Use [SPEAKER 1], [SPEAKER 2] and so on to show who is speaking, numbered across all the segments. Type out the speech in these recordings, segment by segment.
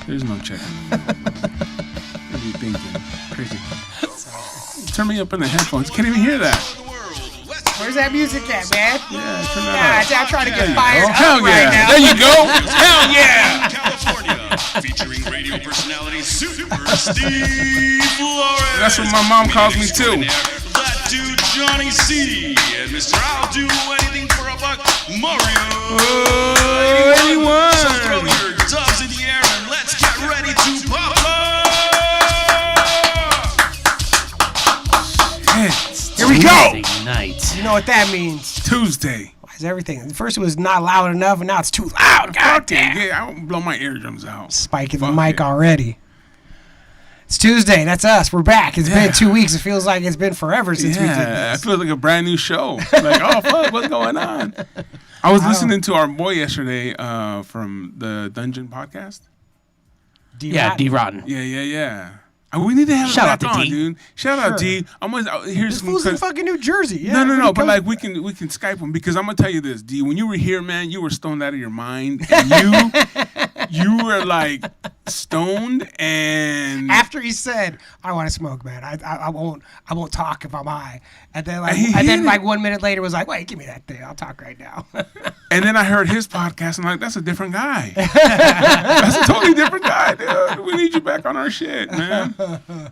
[SPEAKER 1] There's no checking. What are you thinking? Crazy. Turn me up in the headphones. Can't even hear that.
[SPEAKER 2] Where's that music at, man?
[SPEAKER 1] Yeah, turn that up.
[SPEAKER 2] I'm trying to get fired
[SPEAKER 1] Hell
[SPEAKER 2] up
[SPEAKER 1] yeah.
[SPEAKER 2] right now.
[SPEAKER 1] There you go. Hell yeah.
[SPEAKER 3] California, featuring radio personality Super Steve Flores.
[SPEAKER 1] That's what my mom calls me too.
[SPEAKER 3] That dude Johnny C. And Mr. I'll do anything for a buck, Mario.
[SPEAKER 1] Anyone.
[SPEAKER 3] So throw your dubs in the air and let's get ready to pop up.
[SPEAKER 1] Here we go.
[SPEAKER 4] Night.
[SPEAKER 2] You know what that means.
[SPEAKER 1] Tuesday.
[SPEAKER 2] Why is everything? First it was not loud enough, and now it's too loud. God damn.
[SPEAKER 1] Yeah, I don't blow my eardrums out.
[SPEAKER 2] Spiking the
[SPEAKER 1] Fuck
[SPEAKER 2] mic
[SPEAKER 1] it.
[SPEAKER 2] already. It's Tuesday. That's us. We're back. It's been 2 weeks. It feels like it's been forever since we did
[SPEAKER 1] Yeah, I
[SPEAKER 2] this.
[SPEAKER 1] feel like a brand new show. Like, oh, fuck, what's going on? I was listening to our boy yesterday from the Dungeon podcast.
[SPEAKER 4] Yeah, D Rotten.
[SPEAKER 1] Yeah. We need to have
[SPEAKER 4] Shout
[SPEAKER 1] him
[SPEAKER 4] out
[SPEAKER 1] back
[SPEAKER 4] to
[SPEAKER 1] on,
[SPEAKER 4] D.
[SPEAKER 1] dude. Shout out
[SPEAKER 2] Sure.
[SPEAKER 1] D. I'm gonna here's
[SPEAKER 2] This
[SPEAKER 1] some.
[SPEAKER 2] fool's in fucking New Jersey. Yeah,
[SPEAKER 1] No. But
[SPEAKER 2] come-
[SPEAKER 1] like we can Skype him because I'm gonna tell you this, D. When you were here, man, you were stoned out of your mind. And you were like stoned and
[SPEAKER 2] After he said, "I want to smoke, man. I won't talk if I'm high," and then like 1 minute later was like, "Wait, give me that thing. I'll talk right now."
[SPEAKER 1] And then I heard his podcast and I'm like, that's a different guy. That's a totally different guy, dude. We need you back on our shit, man.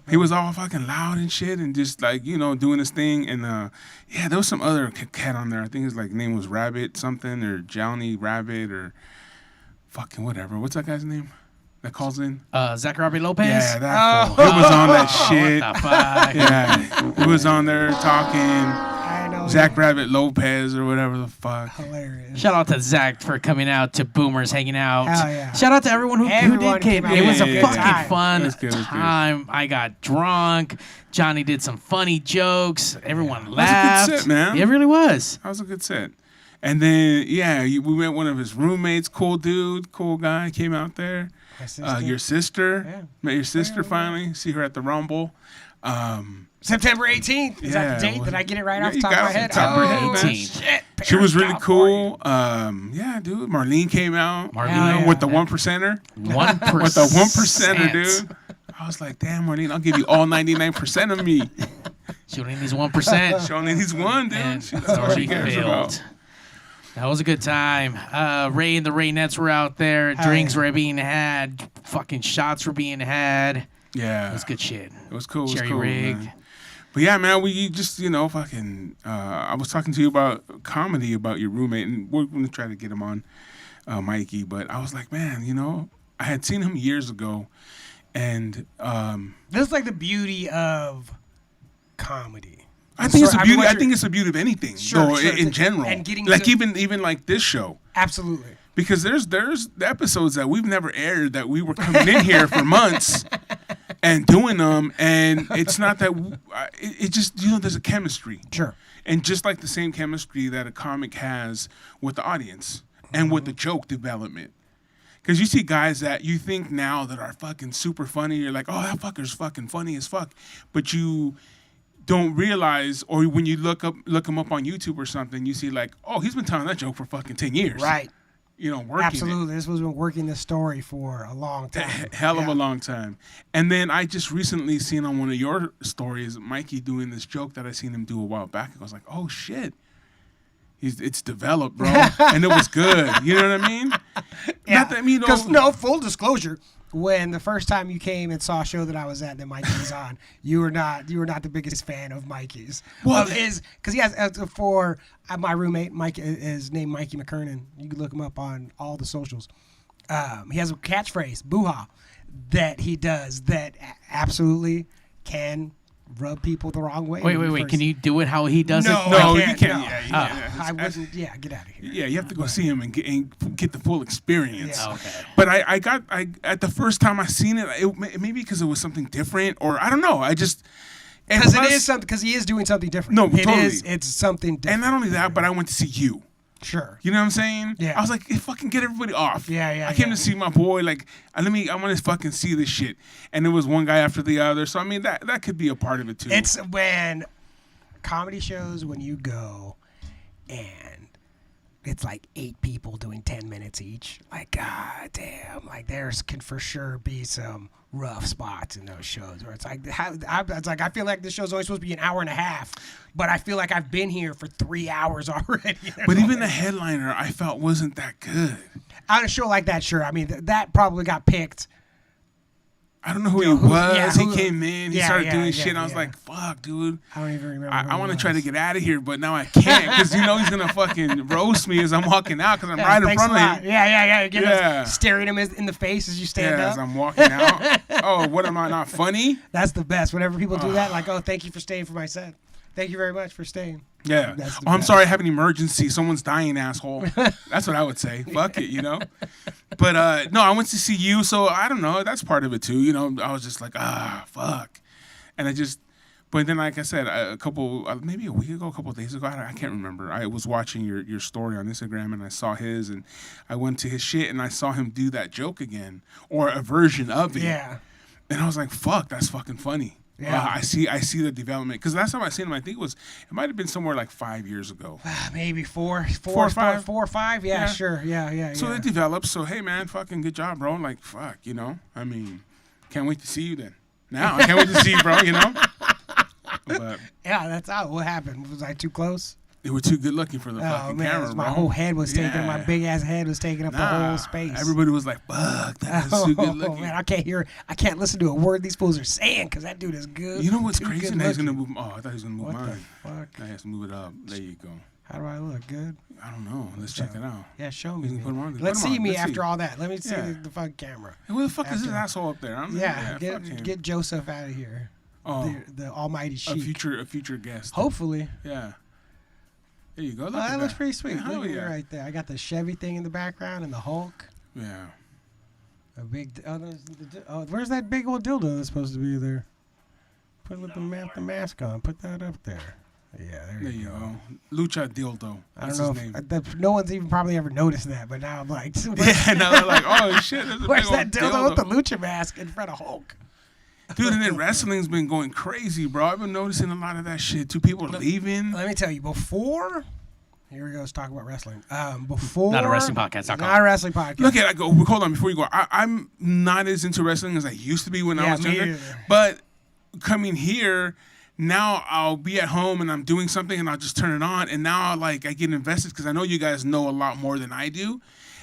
[SPEAKER 1] He was all fucking loud and shit and just like, doing his thing. And yeah, there was some other cat on there. I think his name was Rabbit something or Johnny Rabbit or fucking whatever. What's that guy's name that calls in?
[SPEAKER 4] Zachary Lopez.
[SPEAKER 1] Yeah, that fool. He was on that shit.
[SPEAKER 4] What the fuck?
[SPEAKER 1] Yeah, he was on there talking.
[SPEAKER 2] I know.
[SPEAKER 1] Zach Rabbit Lopez or whatever the fuck.
[SPEAKER 2] Hilarious.
[SPEAKER 4] Shout out to Zach for coming out to Boomers Hanging Out.
[SPEAKER 2] Hell yeah.
[SPEAKER 4] Shout out to everyone who
[SPEAKER 2] Everyone
[SPEAKER 4] did came.
[SPEAKER 2] came out.
[SPEAKER 4] It was a
[SPEAKER 1] Yeah,
[SPEAKER 4] fucking
[SPEAKER 2] yeah.
[SPEAKER 4] fun
[SPEAKER 1] It was good, it was good.
[SPEAKER 4] time. I got drunk. Johnny did some funny jokes. Everyone
[SPEAKER 1] That was a
[SPEAKER 4] laughed.
[SPEAKER 1] good set, man.
[SPEAKER 4] It really was.
[SPEAKER 1] That was a good set. And then, we met one of his roommates, cool dude, cool guy, came out there.
[SPEAKER 2] My sister.
[SPEAKER 1] Your sister.
[SPEAKER 2] Yeah.
[SPEAKER 1] Met your sister finally. See her at the Rumble.
[SPEAKER 2] September 18th. Is that the date? Did I get it right
[SPEAKER 1] Yeah,
[SPEAKER 2] off the
[SPEAKER 1] you
[SPEAKER 2] top of
[SPEAKER 1] got
[SPEAKER 2] my
[SPEAKER 1] it
[SPEAKER 2] head?
[SPEAKER 1] off the top of your head, man.
[SPEAKER 4] 18th.
[SPEAKER 2] Shit.
[SPEAKER 1] She was really
[SPEAKER 2] California.
[SPEAKER 1] cool. Yeah, dude. Marlene came out.
[SPEAKER 4] Marlene.
[SPEAKER 1] With the 1%er.
[SPEAKER 4] 1%.
[SPEAKER 1] With the 1%er, dude. I was like, damn, Marlene, I'll give you all 99% of me.
[SPEAKER 4] She only needs 1%.
[SPEAKER 1] She only needs one, dude.
[SPEAKER 4] And
[SPEAKER 1] That's
[SPEAKER 4] it's
[SPEAKER 1] all she
[SPEAKER 4] already
[SPEAKER 1] cares
[SPEAKER 4] failed.
[SPEAKER 1] about.
[SPEAKER 4] That was a good time. Ray and the Raynettes were out there. Drinks were being had. Fucking shots were being had.
[SPEAKER 1] Yeah.
[SPEAKER 4] It was good shit.
[SPEAKER 1] It was cool. It was
[SPEAKER 4] Jerry
[SPEAKER 1] cool,
[SPEAKER 4] rigged.
[SPEAKER 1] man. But yeah, man, we just, fucking, I was talking to you about comedy, about your roommate, and we're going to try to get him on, Mikey. But I was like, man, I had seen him years ago, and
[SPEAKER 2] This is like the beauty of comedy.
[SPEAKER 1] I think it's a
[SPEAKER 2] Sorry,
[SPEAKER 1] beauty.
[SPEAKER 2] what
[SPEAKER 1] I
[SPEAKER 2] you're-
[SPEAKER 1] think it's a beauty of anything,
[SPEAKER 2] Sure,
[SPEAKER 1] though,
[SPEAKER 2] sure.
[SPEAKER 1] in general.
[SPEAKER 2] And getting
[SPEAKER 1] like
[SPEAKER 2] to-
[SPEAKER 1] even like this show.
[SPEAKER 2] Absolutely.
[SPEAKER 1] Because there's the episodes that we've never aired that we were coming in here for months and doing them, and it's not that it just there's a chemistry.
[SPEAKER 2] Sure.
[SPEAKER 1] And just like the same chemistry that a comic has with the audience and with the joke development. Because you see guys that you think now that are fucking super funny, you're like, oh, that fucker's fucking funny as fuck. But you don't realize, or when you look them up on YouTube or something, you see like, oh, he's been telling that joke for fucking 10 years.
[SPEAKER 2] Right.
[SPEAKER 1] Working
[SPEAKER 2] Absolutely. This was been working this story for a long time.
[SPEAKER 1] Hell of a long time. And then I just recently seen on one of your stories, Mikey doing this joke that I seen him do a while back. I was like, oh shit. It's developed, bro. And it was good. You know what I mean?
[SPEAKER 2] Yeah.
[SPEAKER 1] Not that,
[SPEAKER 2] Because full disclosure, when the first time you came and saw a show that I was at that Mikey was on, you were not the biggest fan of Mikey's.
[SPEAKER 1] Well,
[SPEAKER 2] because he has for my roommate Mike is named Mikey McKernan. You can look him up on all the socials. He has a catchphrase, "Boo-ha," that he does that absolutely can rub people the wrong way.
[SPEAKER 4] Wait. Can you do it how he does
[SPEAKER 2] No,
[SPEAKER 4] it?
[SPEAKER 1] No,
[SPEAKER 2] I
[SPEAKER 1] you
[SPEAKER 2] can't.
[SPEAKER 1] can't.
[SPEAKER 2] No.
[SPEAKER 1] Yeah,
[SPEAKER 2] I wouldn't. Yeah, get out of here.
[SPEAKER 1] Yeah, you have to go see him and get the full experience.
[SPEAKER 2] Yeah.
[SPEAKER 4] Okay.
[SPEAKER 1] But I at the first time I seen it maybe because it was something different, or I don't know. I just
[SPEAKER 2] Because it is something. Because he is doing something different.
[SPEAKER 1] No,
[SPEAKER 2] it
[SPEAKER 1] totally.
[SPEAKER 2] is. It's something different.
[SPEAKER 1] And not only that, but I went to see you.
[SPEAKER 2] Sure.
[SPEAKER 1] You know what I'm saying?
[SPEAKER 2] Yeah.
[SPEAKER 1] I was like, fucking get everybody off.
[SPEAKER 2] Yeah.
[SPEAKER 1] I came to see my boy. Like, I want to fucking see this shit. And it was one guy after the other. So I mean, that could be a part of it too.
[SPEAKER 2] It's when comedy shows when you go and it's like 8 people doing 10 minutes each. Like, god damn. Like, there's can for sure be some rough spots in those shows where it's like, I feel like this show's only supposed to be an hour and a half, but I feel like I've been here for 3 hours already.
[SPEAKER 1] But even the headliner, I felt wasn't that good.
[SPEAKER 2] On a show like that, sure. I mean, that probably got picked.
[SPEAKER 1] I don't know who he was.
[SPEAKER 2] Yeah,
[SPEAKER 1] he came in. He started doing shit. And I was
[SPEAKER 2] yeah.
[SPEAKER 1] like, fuck, dude.
[SPEAKER 2] I don't even remember.
[SPEAKER 1] I want to try to get out of here, but now I can't because he's going to fucking roast me as I'm walking out because I'm right in front of him.
[SPEAKER 2] Yeah. Staring him in the face as you stand up.
[SPEAKER 1] As I'm walking out. Oh, what am I, not funny?
[SPEAKER 2] That's the best. Whenever people do that, like, oh, thank you for staying for my set. Thank you very much for staying.
[SPEAKER 1] Yeah. Oh, I'm sorry I have an emergency. Someone's dying, asshole. That's what I would say. Fuck it, But, no, I went to see you, so I don't know. That's part of it, too. I was just like, fuck. And but then, like I said, maybe a week ago, a couple of days ago, I can't remember. I was watching your story on Instagram, and I saw his, and I went to his shit, and I saw him do that joke again, or a version of it.
[SPEAKER 2] Yeah.
[SPEAKER 1] And I was like, fuck, that's fucking funny.
[SPEAKER 2] Yeah.
[SPEAKER 1] I see the development. Because last time I seen him, I think it might have been somewhere like 5 years ago.
[SPEAKER 2] Maybe four
[SPEAKER 1] or five.
[SPEAKER 2] 4 or 5. Yeah, sure. Yeah.
[SPEAKER 1] So it develops. So, hey, man, fucking good job, bro. Like, fuck, I mean, can't wait to see you then. Now, I can't wait to see you, bro, But
[SPEAKER 2] yeah, that's how. What happened? Was I too close?
[SPEAKER 1] They were too good looking for the fucking camera, bro.
[SPEAKER 2] My whole head was taking, my big ass head was taking up the whole space.
[SPEAKER 1] Everybody was like, fuck, that is too good looking.
[SPEAKER 2] Man, I can't listen to a word these fools are saying because that dude is good.
[SPEAKER 1] You know what's crazy?
[SPEAKER 2] Good
[SPEAKER 1] Now he's going to move. Oh, I thought he was going to move
[SPEAKER 2] what
[SPEAKER 1] mine.
[SPEAKER 2] The fuck?
[SPEAKER 1] Now he has to move it up. There you go.
[SPEAKER 2] How do I look? Good?
[SPEAKER 1] I don't know. Let's check it out.
[SPEAKER 2] Yeah, show me.
[SPEAKER 1] You can put 'em on.
[SPEAKER 2] Let's
[SPEAKER 1] Put 'em
[SPEAKER 2] see
[SPEAKER 1] on.
[SPEAKER 2] me
[SPEAKER 1] Let's
[SPEAKER 2] after
[SPEAKER 1] see.
[SPEAKER 2] all that. Let me see the fucking camera.
[SPEAKER 1] Hey, where the fuck is this asshole up there?
[SPEAKER 2] Get Joseph out of here.
[SPEAKER 1] Oh,
[SPEAKER 2] the almighty sheik.
[SPEAKER 1] a future guest.
[SPEAKER 2] Hopefully.
[SPEAKER 1] Yeah. There you go. Look
[SPEAKER 2] Oh,
[SPEAKER 1] at
[SPEAKER 2] that looks pretty sweet.
[SPEAKER 1] Yeah,
[SPEAKER 2] Look at it right there. I got the Chevy thing in the background and the Hulk.
[SPEAKER 1] Yeah.
[SPEAKER 2] A big. Where's that big old dildo that's supposed to be there? Put the mask on. Put that up there. Yeah, there you go.
[SPEAKER 1] Lucha dildo. That's
[SPEAKER 2] I don't
[SPEAKER 1] his
[SPEAKER 2] know.
[SPEAKER 1] name.
[SPEAKER 2] No one's even probably ever noticed that, but now I'm like,
[SPEAKER 1] Yeah, now they're like, oh shit, there's a
[SPEAKER 2] where's
[SPEAKER 1] big
[SPEAKER 2] that
[SPEAKER 1] old
[SPEAKER 2] dildo with the lucha mask in front of Hulk?
[SPEAKER 1] Dude, and then wrestling's been going crazy, bro. I've been noticing a lot of that shit. Two people leaving.
[SPEAKER 2] Let me tell you, before. Here we go. Let's talk about wrestling. Before.
[SPEAKER 4] Not a wrestling podcast.
[SPEAKER 2] Not a wrestling podcast.
[SPEAKER 1] Look at hold on before you go. I'm not as into wrestling as I used to be when I was younger.
[SPEAKER 2] Either.
[SPEAKER 1] But coming here, now I'll be at home and I'm doing something and I'll just turn it on. And now I get invested because I know you guys know a lot more than I do.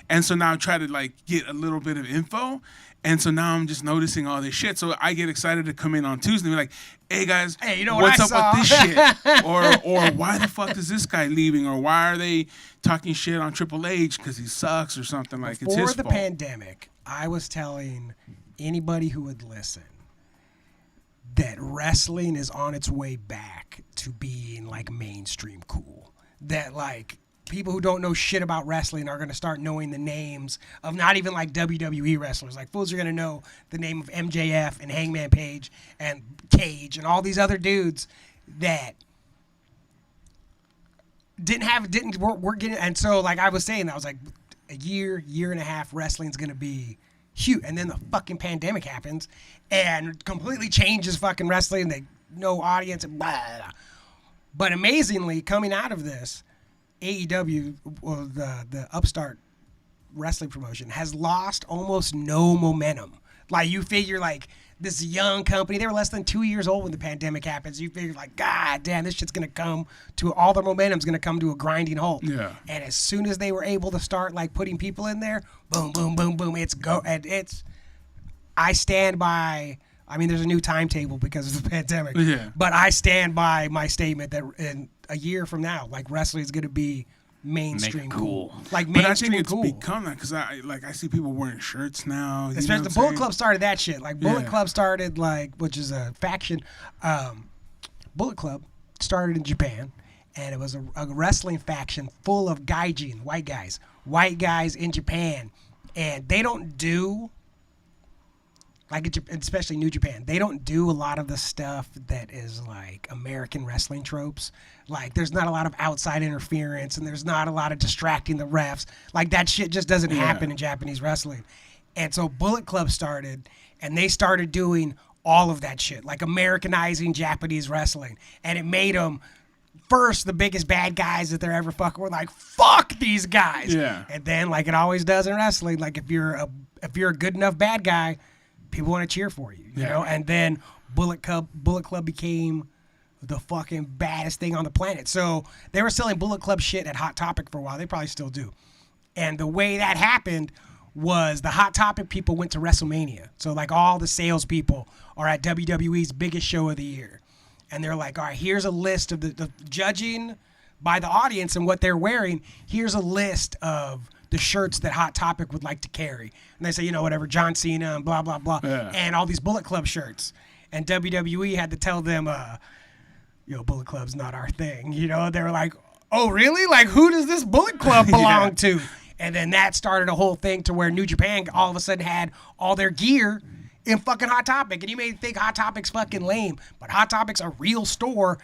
[SPEAKER 1] And so now I try to get a little bit of info. And so now I'm just noticing all this shit. So I get excited to come in on Tuesday and be like, hey guys,
[SPEAKER 2] you know
[SPEAKER 1] what's
[SPEAKER 2] what
[SPEAKER 1] up
[SPEAKER 2] I
[SPEAKER 1] with
[SPEAKER 2] saw?
[SPEAKER 1] this shit? Or why the fuck is this guy leaving? Or why are they talking shit on Triple H because he sucks or something? Like, it's his
[SPEAKER 2] Before the
[SPEAKER 1] fault.
[SPEAKER 2] pandemic, I was telling anybody who would listen that wrestling is on its way back to being mainstream cool. That people who don't know shit about wrestling are going to start knowing the names of not even WWE wrestlers. Fools are going to know the name of MJF and Hangman Page and Cage and all these other dudes that we're getting. And so I was saying, I was like, a year and a half, wrestling's going to be huge. And then the fucking pandemic happens and completely changes fucking wrestling. No audience and blah, blah, blah. But amazingly, coming out of this, AEW, or the upstart wrestling promotion, has lost almost no momentum. You figure this young company, they were less than 2 years old when the pandemic happens. You figure god damn, this shit's gonna come to, all their momentum's gonna come to a grinding halt.
[SPEAKER 1] Yeah.
[SPEAKER 2] And as soon as they were able to start putting people in there, boom, boom, boom, boom, it's go. And I stand by. I mean, there's a new timetable because of the pandemic.
[SPEAKER 1] Yeah.
[SPEAKER 2] But I stand by my statement that in a year from now, wrestling is going to be mainstream
[SPEAKER 4] Make it cool.
[SPEAKER 2] Mainstream
[SPEAKER 1] But I think it's
[SPEAKER 2] cool.
[SPEAKER 1] become that because I see people wearing shirts now.
[SPEAKER 2] Especially the Bullet Club started that shit. Bullet Club started which is a faction. Bullet Club started in Japan, and it was a wrestling faction full of gaijin, white guys in Japan, and they don't do. Especially New Japan, they don't do a lot of the stuff that is American wrestling tropes. There's not a lot of outside interference, and there's not a lot of distracting the refs. That shit just doesn't happen in Japanese wrestling. And so Bullet Club started, and they started doing all of that shit, Americanizing Japanese wrestling. And it made them first the biggest bad guys that they're ever fucking were like, fuck these guys.
[SPEAKER 1] Yeah.
[SPEAKER 2] And then like it always does in wrestling, like if you're a good enough bad guy, people want to cheer for you, you know? And then Bullet Club became the fucking baddest thing on the planet. So they were selling Bullet Club shit at Hot Topic for a while. They probably still do. And the way that happened was the Hot Topic people went to WrestleMania. So like all the salespeople are at WWE's biggest show of the year. And they're like, all right, here's a list of the judging by the audience and what they're wearing. Here's a list of the shirts that Hot Topic would like to carry. And they say, you know, whatever, John Cena and blah, blah, blah.
[SPEAKER 1] Yeah.
[SPEAKER 2] And all these Bullet Club shirts. And WWE had to tell them, Bullet Club's not our thing. You know, they were like, oh, really? Like, who does this Bullet Club belong to? And then that started a whole thing to where New Japan all of a sudden had all their gear in fucking Hot Topic. And you may think Hot Topic's fucking lame, but Hot Topic's a real store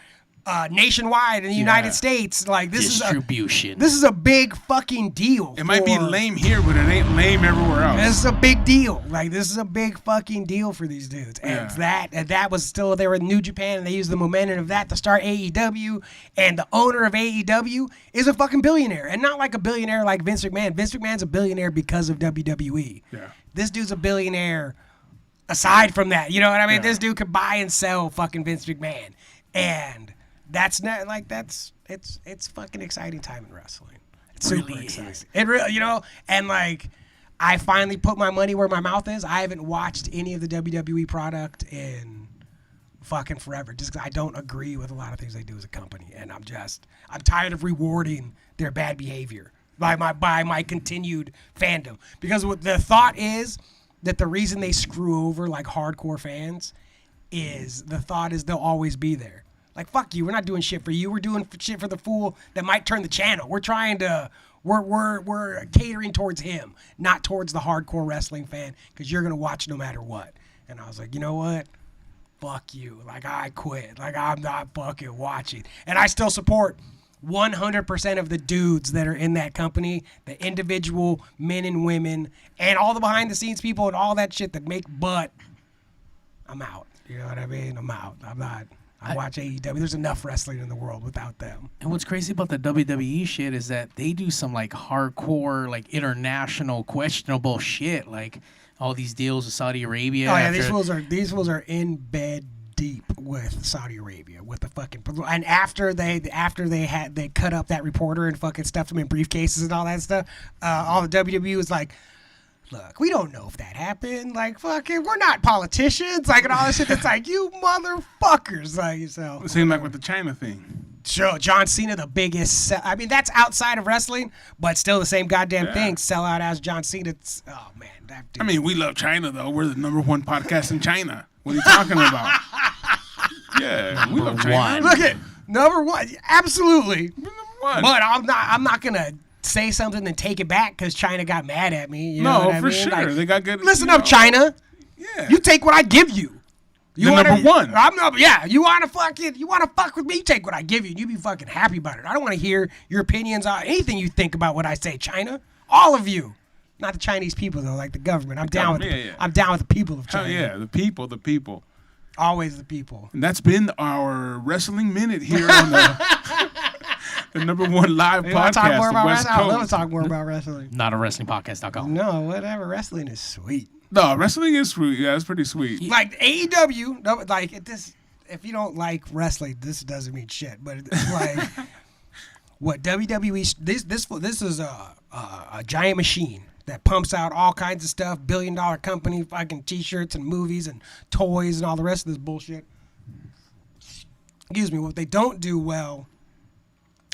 [SPEAKER 2] nationwide in the United States. Like, this
[SPEAKER 4] distribution.
[SPEAKER 2] This is a big fucking deal.
[SPEAKER 1] It might be lame here, but it ain't lame everywhere else.
[SPEAKER 2] This is a big deal. Like, this is a big fucking deal for these dudes. And that was still, they were in New Japan, and they used the momentum of that to start AEW. And the owner of AEW is a fucking billionaire. And not like a billionaire like Vince McMahon. Vince McMahon's a billionaire because of WWE.
[SPEAKER 1] Yeah.
[SPEAKER 2] This dude's a billionaire aside from that. You know what I mean? This dude could buy and sell fucking Vince McMahon. And that's not like it's fucking exciting time in wrestling. It's super
[SPEAKER 4] really
[SPEAKER 2] exciting.
[SPEAKER 4] is.
[SPEAKER 2] It really, you know, and like I finally put my money where my mouth is. I haven't watched any of the WWE product in fucking forever, just because I don't agree with a lot of things they do as a company, and I'm tired of rewarding their bad behavior by my continued fandom. Because what the thought is that the reason they screw over like hardcore fans is they'll always be there. Like, fuck you, we're not doing shit for you. We're doing shit for the fool that might turn the channel. We're trying to, we're catering towards him, not towards the hardcore wrestling fan, because you're going to watch no matter what. And I was like, you know what? Fuck you. Like, I quit. Like, I'm not fucking watching. And I still support 100% of the dudes that are in that company, the individual men and women, and all the behind-the-scenes people and all that shit that make, but I'm out. You know what I mean? I'm out. I'm not. I watch AEW. There's enough wrestling in the world without them.
[SPEAKER 4] And what's crazy about the WWE shit is that they do some like hardcore, like international, questionable shit, like all these deals with Saudi Arabia.
[SPEAKER 2] Oh yeah, these fools are in bed deep with Saudi Arabia with the fucking, and after they cut up that reporter and fucking stuffed him in briefcases and all that stuff. All the WWE was like, look, we don't know if that happened. Like, fucking, we're not politicians. Like, and all this shit. It's like, you motherfuckers. Like, so.
[SPEAKER 1] It seemed like with the China thing.
[SPEAKER 2] Sure, John Cena, the biggest. I mean, that's outside of wrestling, but still the same goddamn thing. Sell out as John Cena. Oh, man. That dude.
[SPEAKER 1] I mean, we love China, though. We're the #1 podcast in China. What are you talking about? Yeah, we love China.
[SPEAKER 2] Look at #1. Absolutely.
[SPEAKER 1] We're #1.
[SPEAKER 2] But I'm not going to say something and take it back because China got mad at me. You know what I
[SPEAKER 1] for
[SPEAKER 2] mean?
[SPEAKER 1] sure.
[SPEAKER 2] Like,
[SPEAKER 1] They got good.
[SPEAKER 2] Listen up, China.
[SPEAKER 1] Yeah.
[SPEAKER 2] You take what I give you. You
[SPEAKER 1] The #1.
[SPEAKER 2] I'm not. Yeah. You want to fuck with me? You take what I give you, and you be fucking happy about it. I don't want to hear your opinions on anything you think about what I say, China. All of you. Not the Chinese people though, like the government. I'm down with. I'm down with the people of China.
[SPEAKER 1] Hell yeah, the people.
[SPEAKER 2] Always the people.
[SPEAKER 1] And that's been our wrestling minute here on the #1 live podcast.
[SPEAKER 2] Talk more about
[SPEAKER 1] West
[SPEAKER 2] wrestling? I
[SPEAKER 1] Coast.
[SPEAKER 2] love to talk more about wrestling.
[SPEAKER 4] Not a wrestlingpodcast.com.
[SPEAKER 2] No, whatever. Wrestling is sweet.
[SPEAKER 1] No, wrestling is sweet. Yeah, it's pretty sweet.
[SPEAKER 2] Like AEW, no, like this. If you don't like wrestling, this doesn't mean shit. But it's like what WWE. This is a giant machine that pumps out all kinds of stuff. $1 billion company, fucking T-shirts and movies and toys and all the rest of this bullshit. Excuse me. What they don't do well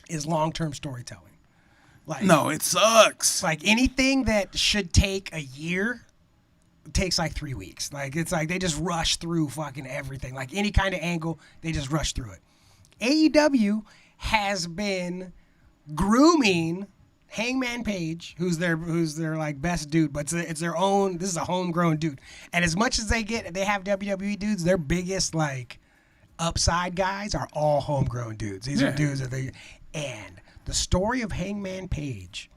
[SPEAKER 2] is long-term storytelling. Like,
[SPEAKER 1] No, it sucks.
[SPEAKER 2] like anything that should take a year takes like 3 weeks. Like, it's like they just rush through fucking everything. Like any kind of angle, they just rush through it. AEW has been grooming Hangman Page, who's their like best dude, but it's their own. This is a homegrown dude. And as much as they have WWE dudes, their biggest like upside guys are all homegrown dudes. These are dudes that and the story of Hangman Page,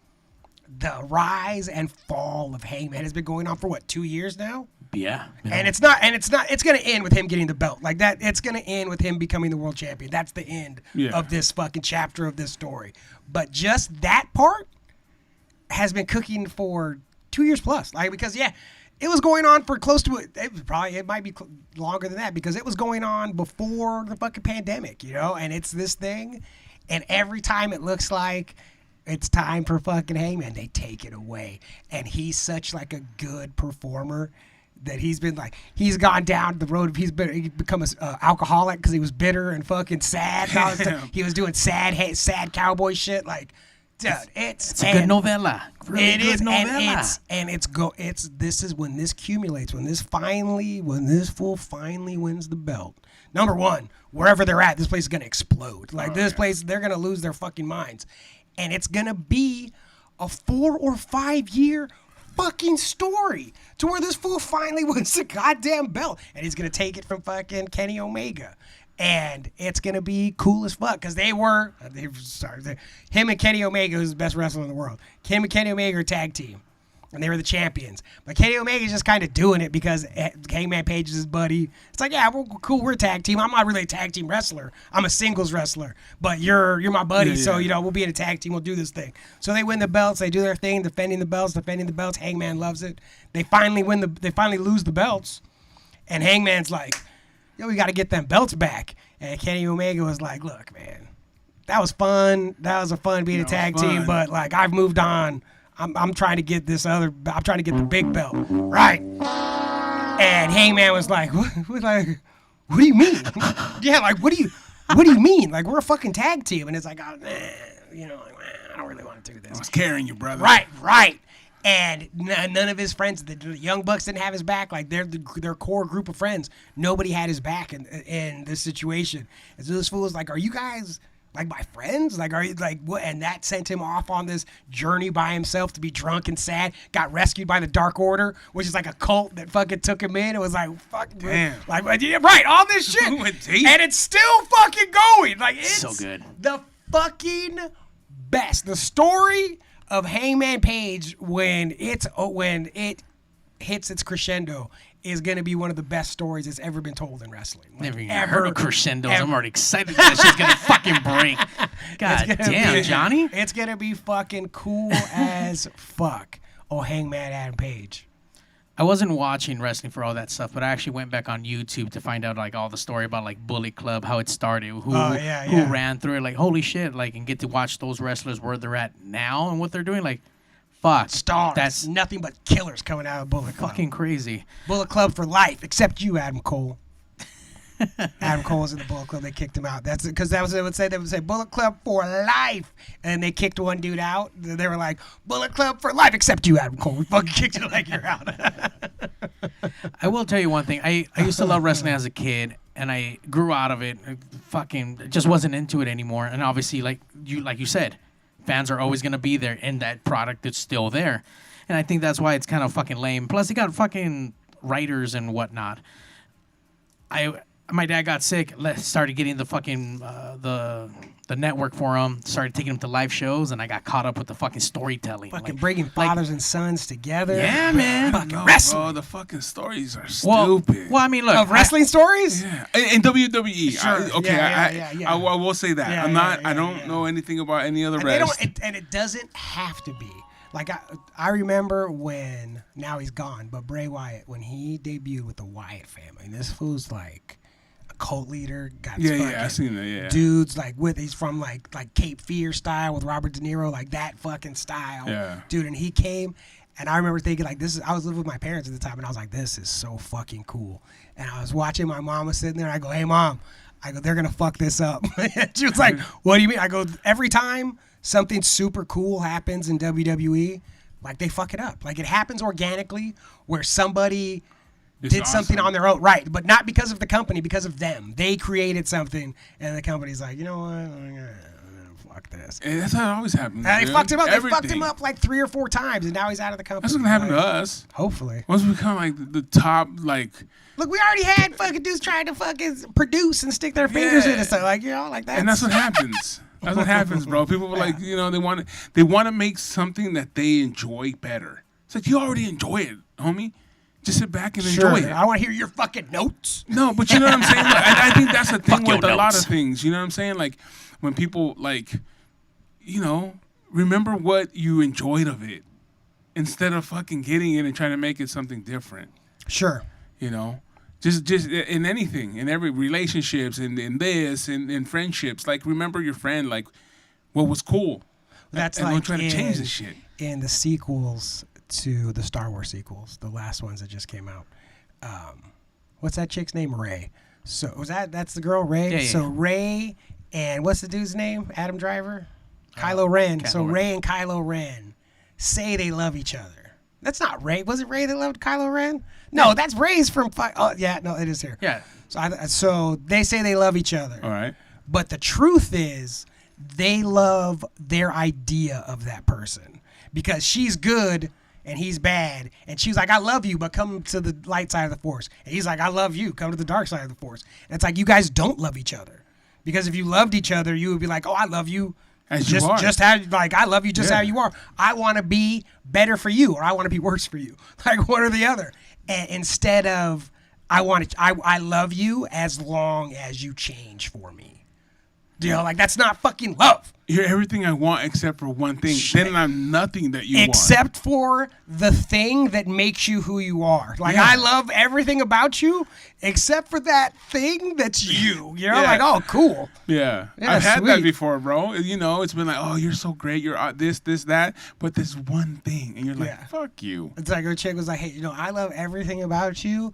[SPEAKER 2] the rise and fall of Hangman has been going on for what, 2 years now?
[SPEAKER 4] Yeah.
[SPEAKER 2] And it's not. It's gonna end with him getting the belt like that. It's gonna end with him becoming the world champion. That's the end of this fucking chapter of this story. But just that part has been cooking for 2 years plus. Like because it was going on for close to it might be longer than that because it was going on before the fucking pandemic, And it's this thing, and every time it looks like it's time for fucking Hangman, they take it away, and he's such like a good performer that he's gone down the road. He's become an alcoholic because he was bitter and fucking sad. He was doing sad cowboy shit. Like, dude, it's
[SPEAKER 4] a good novella. Really
[SPEAKER 2] it
[SPEAKER 4] good
[SPEAKER 2] is,
[SPEAKER 4] novella.
[SPEAKER 2] This is when this accumulates. When this fool finally wins the belt. Number one, wherever they're at, this place is gonna explode. Like this place, they're gonna lose their fucking minds, and it's gonna be a 4 or 5 year fucking story to where this fool finally wins the goddamn belt, and he's gonna take it from fucking Kenny Omega, and it's gonna be cool as fuck because him and Kenny Omega is the best wrestler in the world. Him and Kenny Omega are a tag team, and they were the champions. But Kenny Omega's just kind of doing it because Hangman Page is his buddy. It's like, yeah, we're cool, we're a tag team. I'm not really a tag team wrestler. I'm a singles wrestler. But you're my buddy, so we'll be in a tag team. We'll do this thing. So they win the belts. They do their thing, defending the belts. Hangman loves it. They finally lose the belts, and Hangman's like, yo, we got to get them belts back. And Kenny Omega was like, look, man, that was fun. That was fun being a tag team, but like I've moved on. I'm trying to get I'm trying to get the big belt, right? And Hangman was like, what do you mean? Yeah, like what do you mean? Like we're a fucking tag team, and it's like, I don't really want to do this.
[SPEAKER 1] I was carrying you, brother.
[SPEAKER 2] Right. And none of his friends, the Young Bucks didn't have his back. Like they're their core group of friends. Nobody had his back in this situation. And so this fool was like, "Are you guys like my friends? Like, are you like what?" And that sent him off on this journey by himself to be drunk and sad. Got rescued by the Dark Order, which is like a cult that fucking took him in. It was like, fuck,
[SPEAKER 1] damn,
[SPEAKER 2] like right, all this shit, and it's still fucking going. Like it's
[SPEAKER 4] so good.
[SPEAKER 2] The fucking best. The story of Hangman Page when it hits its crescendo is going to be one of the best stories that's ever been told in wrestling. Like,
[SPEAKER 4] never even heard of crescendos. I'm already excited that shit's going to fucking break. God damn, Johnny.
[SPEAKER 2] It's going to be fucking cool as fuck. Oh, Hangman Adam Page.
[SPEAKER 4] I wasn't watching wrestling for all that stuff, but I actually went back on YouTube to find out like all the story about like Bullet Club, how it started, who ran through it. Like holy shit, like and get to watch those wrestlers where they're at now and what they're doing. Like, fuck,
[SPEAKER 2] stars. That's nothing but killers coming out of Bullet Club.
[SPEAKER 4] Fucking crazy.
[SPEAKER 2] Bullet Club for life, except you, Adam Cole. Adam Cole was in the Bullet Club. They kicked him out. That's because that was what they would say. They would say Bullet Club for life, and they kicked one dude out. They were like Bullet Club for life, except you, Adam Cole. We fucking kicked you like you're out.
[SPEAKER 4] I will tell you one thing. I used to love wrestling as a kid, and I grew out of it. I fucking just wasn't into it anymore. And obviously, like you said, fans are always gonna be there, and that product is still there. And I think that's why it's kind of fucking lame. Plus, they got fucking writers and whatnot. My dad got sick. Started getting the fucking the network for him. Started taking him to live shows, and I got caught up with the fucking storytelling.
[SPEAKER 2] Fucking bringing fathers and sons together.
[SPEAKER 4] Yeah, man.
[SPEAKER 2] Fucking wrestling.
[SPEAKER 1] Bro, the fucking stories are stupid.
[SPEAKER 4] Well, I mean, look.
[SPEAKER 2] Of wrestling stories?
[SPEAKER 1] Yeah. In WWE.
[SPEAKER 2] Sure.
[SPEAKER 1] I will say that. I don't know anything about any other wrestling.
[SPEAKER 2] And it doesn't have to be. Like, I remember when, now he's gone, but Bray Wyatt, when he debuted with the Wyatt family, this fool's like a cult leader. Got
[SPEAKER 1] I seen that, yeah.
[SPEAKER 2] Dudes, like, he's from, like Cape Fear style with Robert De Niro, like that fucking style.
[SPEAKER 1] Yeah.
[SPEAKER 2] Dude, and he came, and I remember thinking, like, I was living with my parents at the time, and I was like, this is so fucking cool. And I was watching, my mom was sitting there, and I go, hey, Mom, they're going to fuck this up. She was like, what do you mean? I go, every time something super cool happens in WWE, like they fuck it up. Like it happens organically where somebody did something on their own. Right, but not because of the company, because of them. They created something, and the company's like, you know what? Fuck this.
[SPEAKER 1] And that's how it always happens.
[SPEAKER 2] And they fucked him up. They fucked him up like 3 or 4 times, and now he's out of the company.
[SPEAKER 1] That's what's going to happen to us.
[SPEAKER 2] Hopefully.
[SPEAKER 1] Once we become like the top, like...
[SPEAKER 2] Look, we already had fucking dudes trying to fucking produce and stick their fingers in it. So, like, like that.
[SPEAKER 1] And that's what happens. That's what happens, bro. People were like, they want to make something that they enjoy better. It's like, you already enjoy it, homie. Just sit back and
[SPEAKER 2] Sure.
[SPEAKER 1] enjoy it.
[SPEAKER 2] I want to hear your fucking notes.
[SPEAKER 1] No, but you know what I'm saying? Like, I think that's the thing
[SPEAKER 4] Fuck your
[SPEAKER 1] with a lot
[SPEAKER 4] notes.
[SPEAKER 1] of things. You know what I'm saying? Like, when people, like, you know, remember what you enjoyed of it instead of fucking getting it and trying to make it something different.
[SPEAKER 2] Sure.
[SPEAKER 1] You know? Just in anything, in every relationships, in this, in friendships. Like, remember your friend, like, what was cool.
[SPEAKER 2] That's
[SPEAKER 1] and
[SPEAKER 2] like
[SPEAKER 1] don't try to change this shit.
[SPEAKER 2] in the sequels to the Star Wars sequels, the last ones that just came out. What's that chick's name? Rey. So that's the girl, Rey?
[SPEAKER 4] Yeah, yeah,
[SPEAKER 2] so
[SPEAKER 4] yeah.
[SPEAKER 2] Rey and what's the dude's name? Adam Driver? Kylo Ren.
[SPEAKER 4] Kylo
[SPEAKER 2] So
[SPEAKER 4] Ren.
[SPEAKER 2] Rey and Kylo Ren say they love each other. That's not Rey. Was it Rey that loved Kylo Ren? No, that's Rey's from... Oh, yeah, no, it is here.
[SPEAKER 4] Yeah.
[SPEAKER 2] So they say they love each other.
[SPEAKER 1] All right.
[SPEAKER 2] But the truth is, they love their idea of that person because she's good and he's bad. And she's like, I love you, but come to the light side of the Force. And he's like, I love you, come to the dark side of the Force. And it's like, you guys don't love each other. Because if you loved each other, you would be like, oh, I love you.
[SPEAKER 1] As you are.
[SPEAKER 2] Just how, like, I love you just
[SPEAKER 1] Yeah.
[SPEAKER 2] how you are. I want to be better for you or I want to be worse for you. Like one or the other. And instead of, I love you as long as you change for me. You know, like that's not fucking love.
[SPEAKER 1] You're everything I want except for one thing. Then I'm nothing that you want.
[SPEAKER 2] Except for the thing that makes you who you are. Like
[SPEAKER 1] Yeah.
[SPEAKER 2] I love everything about you except for that thing that's you. You know,
[SPEAKER 1] Yeah.
[SPEAKER 2] like, oh, cool.
[SPEAKER 1] Yeah.
[SPEAKER 2] Yeah,
[SPEAKER 1] I've had that
[SPEAKER 2] sweet.
[SPEAKER 1] before, bro. You know, it's been like, oh, you're so great. You're this, that. But this one thing. And you're like,
[SPEAKER 2] Yeah.
[SPEAKER 1] fuck you.
[SPEAKER 2] It's like a chick was like, hey, you know, I love everything about you.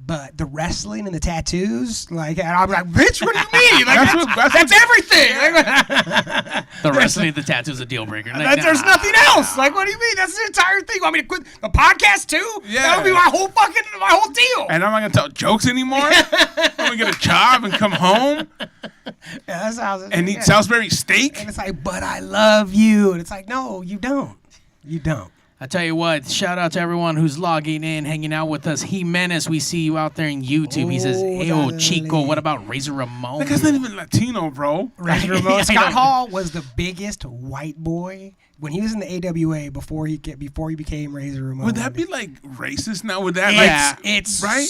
[SPEAKER 2] But the wrestling and the tattoos, like, and I'm like, bitch, what do you mean? Like, that's everything. Like,
[SPEAKER 4] The wrestling, the tattoo's a deal breaker. Like,
[SPEAKER 2] there's
[SPEAKER 4] nah.
[SPEAKER 2] nothing else. Like, what do you mean? That's the entire thing. You want me to quit the podcast too?
[SPEAKER 1] Yeah.
[SPEAKER 2] That would be my whole deal.
[SPEAKER 1] And I'm not going to tell jokes anymore. I'm going to get a job and come home
[SPEAKER 2] Yeah, that sounds.
[SPEAKER 1] and eat
[SPEAKER 2] yeah.
[SPEAKER 1] Salisbury steak.
[SPEAKER 2] And it's like, but I love you. And it's like, no, you don't. You don't.
[SPEAKER 4] I tell you what, shout out to everyone who's logging in, hanging out with us. Jimenez, we see you out there in YouTube. He says, hey, oh, Chico, what about Razor Ramon?
[SPEAKER 1] That guy's not even Latino, bro.
[SPEAKER 2] Razor Ramon.
[SPEAKER 4] I
[SPEAKER 2] Scott
[SPEAKER 4] know.
[SPEAKER 2] Hall was the biggest white boy when he was in the AWA before he became Razor Ramon.
[SPEAKER 1] Would that be like racist now? Would that
[SPEAKER 2] It's
[SPEAKER 1] right?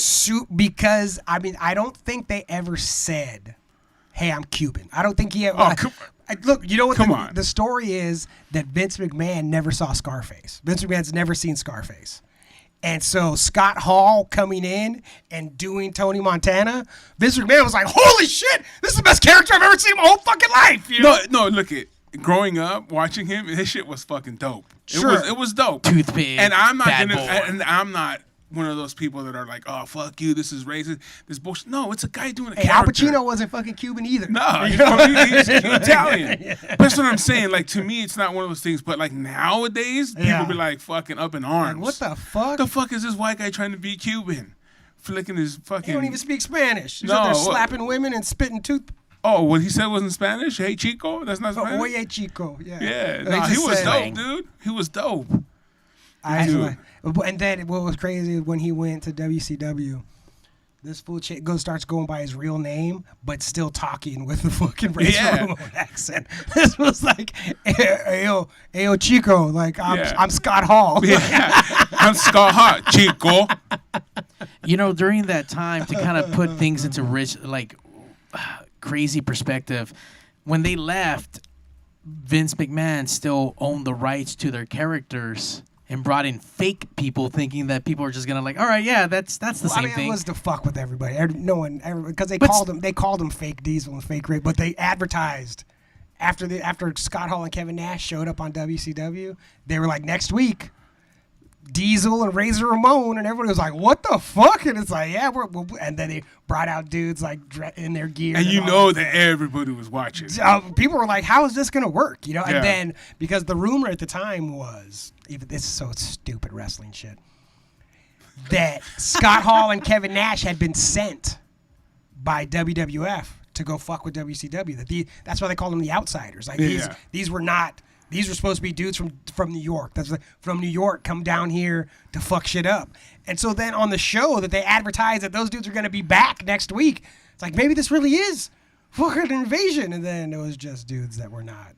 [SPEAKER 2] Because I mean I don't think they ever said, "Hey, I'm Cuban." I don't think he ever.
[SPEAKER 1] Oh, come
[SPEAKER 2] look, you know what?
[SPEAKER 1] Come on.
[SPEAKER 2] The story is that Vince McMahon never saw Scarface. Vince McMahon's never seen Scarface. And so Scott Hall coming in and doing Tony Montana, Vince McMahon was like, "Holy shit, this is the best character I've ever seen in my whole fucking life." You know?
[SPEAKER 1] No, look it. Growing up, watching him, his shit was fucking dope.
[SPEAKER 2] Sure.
[SPEAKER 1] It was dope.
[SPEAKER 4] Toothpick,
[SPEAKER 1] And I'm not
[SPEAKER 4] bad
[SPEAKER 1] gonna.
[SPEAKER 4] boy.
[SPEAKER 1] And I'm not one of those people that are like, oh fuck you, this is racist, this bullshit. No, it's a guy doing a
[SPEAKER 2] Hey, Al
[SPEAKER 1] character.
[SPEAKER 2] Pacino wasn't fucking Cuban either.
[SPEAKER 1] No, he's Italian. That's what I'm saying. Like to me, it's not one of those things. But like nowadays, people
[SPEAKER 2] Yeah.
[SPEAKER 1] be like fucking up in arms.
[SPEAKER 2] Like, what the fuck?
[SPEAKER 1] The fuck is this white guy trying to be Cuban? Flicking his fucking.
[SPEAKER 2] He don't even speak Spanish. He's
[SPEAKER 1] No,
[SPEAKER 2] out there
[SPEAKER 1] what-
[SPEAKER 2] slapping women and spitting tooth.
[SPEAKER 1] Oh, what he said was in Spanish. Hey, Chico, that's not
[SPEAKER 2] Oh,
[SPEAKER 1] Spanish.
[SPEAKER 2] oye, chico. Yeah.
[SPEAKER 1] Yeah,
[SPEAKER 2] They
[SPEAKER 1] no, he
[SPEAKER 2] just
[SPEAKER 1] was
[SPEAKER 2] said-
[SPEAKER 1] dope, dude. He was dope.
[SPEAKER 2] And then what was crazy is when he went to WCW, this fool chick starts going by his real name, but still talking with the fucking Razor
[SPEAKER 1] Yeah.
[SPEAKER 2] Ramon accent. This was like, ayo Chico, like I'm Scott Hall.
[SPEAKER 1] Yeah, I'm Scott Hart, Chico.
[SPEAKER 4] You know, during that time, to kind of put things into crazy perspective, when they left, Vince McMahon still owned the rights to their characters and brought in fake people, thinking that people are just gonna like, all right, yeah, that's the same
[SPEAKER 2] It
[SPEAKER 4] thing.
[SPEAKER 2] was to fuck with everybody. Because they
[SPEAKER 4] But
[SPEAKER 2] called him fake Diesel and fake Ray, but they advertised after Scott Hall and Kevin Nash showed up on WCW. They were like, next week, Diesel and Razor Ramon, and everybody was like, what the fuck? And it's like, yeah, and then they brought out dudes like in their gear,
[SPEAKER 1] And you
[SPEAKER 2] all
[SPEAKER 1] know that everybody was watching.
[SPEAKER 2] people were like, how is this going to work? You know,
[SPEAKER 1] Yeah.
[SPEAKER 2] and then because the rumor at the time was, even this is so stupid wrestling shit, that Scott Hall and Kevin Nash had been sent by WWF to go fuck with WCW. That's why they called them the outsiders. Like
[SPEAKER 1] Yeah.
[SPEAKER 2] these were not. These were supposed to be dudes from New York. That's from New York, come down here to fuck shit up. And so then on the show that they advertised that those dudes are going to be back next week, it's like maybe this really is fucking invasion. And then it was just dudes that were not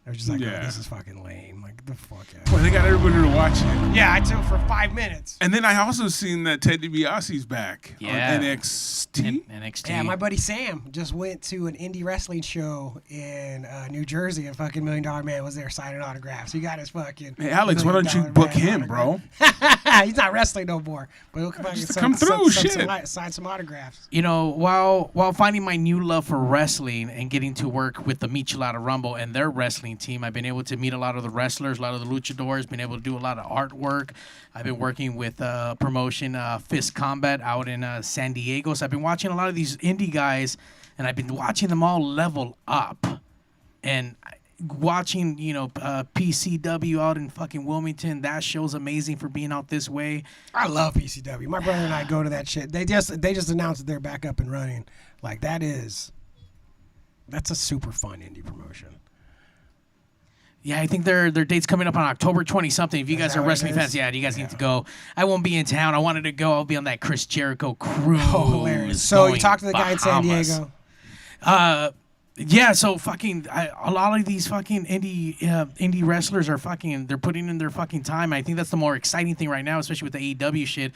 [SPEAKER 2] They're just like,
[SPEAKER 1] Yeah.
[SPEAKER 2] oh, this is fucking lame. Like, the fuck out.
[SPEAKER 1] Well, they got everybody to watch it.
[SPEAKER 2] Yeah, I took for 5 minutes.
[SPEAKER 1] And then I also seen that Ted DiBiase's back
[SPEAKER 4] Yeah.
[SPEAKER 1] on NXT.
[SPEAKER 4] NXT.
[SPEAKER 2] Yeah, my buddy Sam just went to an indie wrestling show in New Jersey, and fucking $1 Million Man was there signing autographs. He got his fucking.
[SPEAKER 1] Hey, Alex, why don't you
[SPEAKER 2] $1
[SPEAKER 1] book
[SPEAKER 2] Million
[SPEAKER 1] him,
[SPEAKER 2] autograph.
[SPEAKER 1] bro?
[SPEAKER 2] He's not wrestling no more, but he'll come,
[SPEAKER 1] Just to come through, shit.
[SPEAKER 2] sign some autographs.
[SPEAKER 4] You know, while finding my new love for wrestling and getting to work with the Michelada Rumble and their wrestling team, I've been able to meet a lot of the wrestlers, a lot of the luchadors, been able to do a lot of artwork. I've been working with promotion Fist Combat out in San Diego. So I've been watching a lot of these indie guys, and I've been watching them all level up. And watching, PCW out in fucking Wilmington, that show's amazing for being out this way.
[SPEAKER 2] I love PCW. My brother and I go to that shit. They just announced that they're back up and running. Like, that's a super fun indie promotion.
[SPEAKER 4] Yeah, I think their date's coming up on October 20-something. If you guys
[SPEAKER 2] that
[SPEAKER 4] are
[SPEAKER 2] what it
[SPEAKER 4] wrestling
[SPEAKER 2] is?
[SPEAKER 4] fans, you guys need to go. I won't be in town. I wanted to go. I'll be on that Chris Jericho cruise.
[SPEAKER 2] Oh, hilarious. So you
[SPEAKER 4] going
[SPEAKER 2] talked to the guy in San
[SPEAKER 4] Bahamas.
[SPEAKER 2] Diego.
[SPEAKER 4] Yeah, so a lot of these fucking indie wrestlers are they're putting in their fucking time. I think that's the more exciting thing right now, especially with the AEW shit.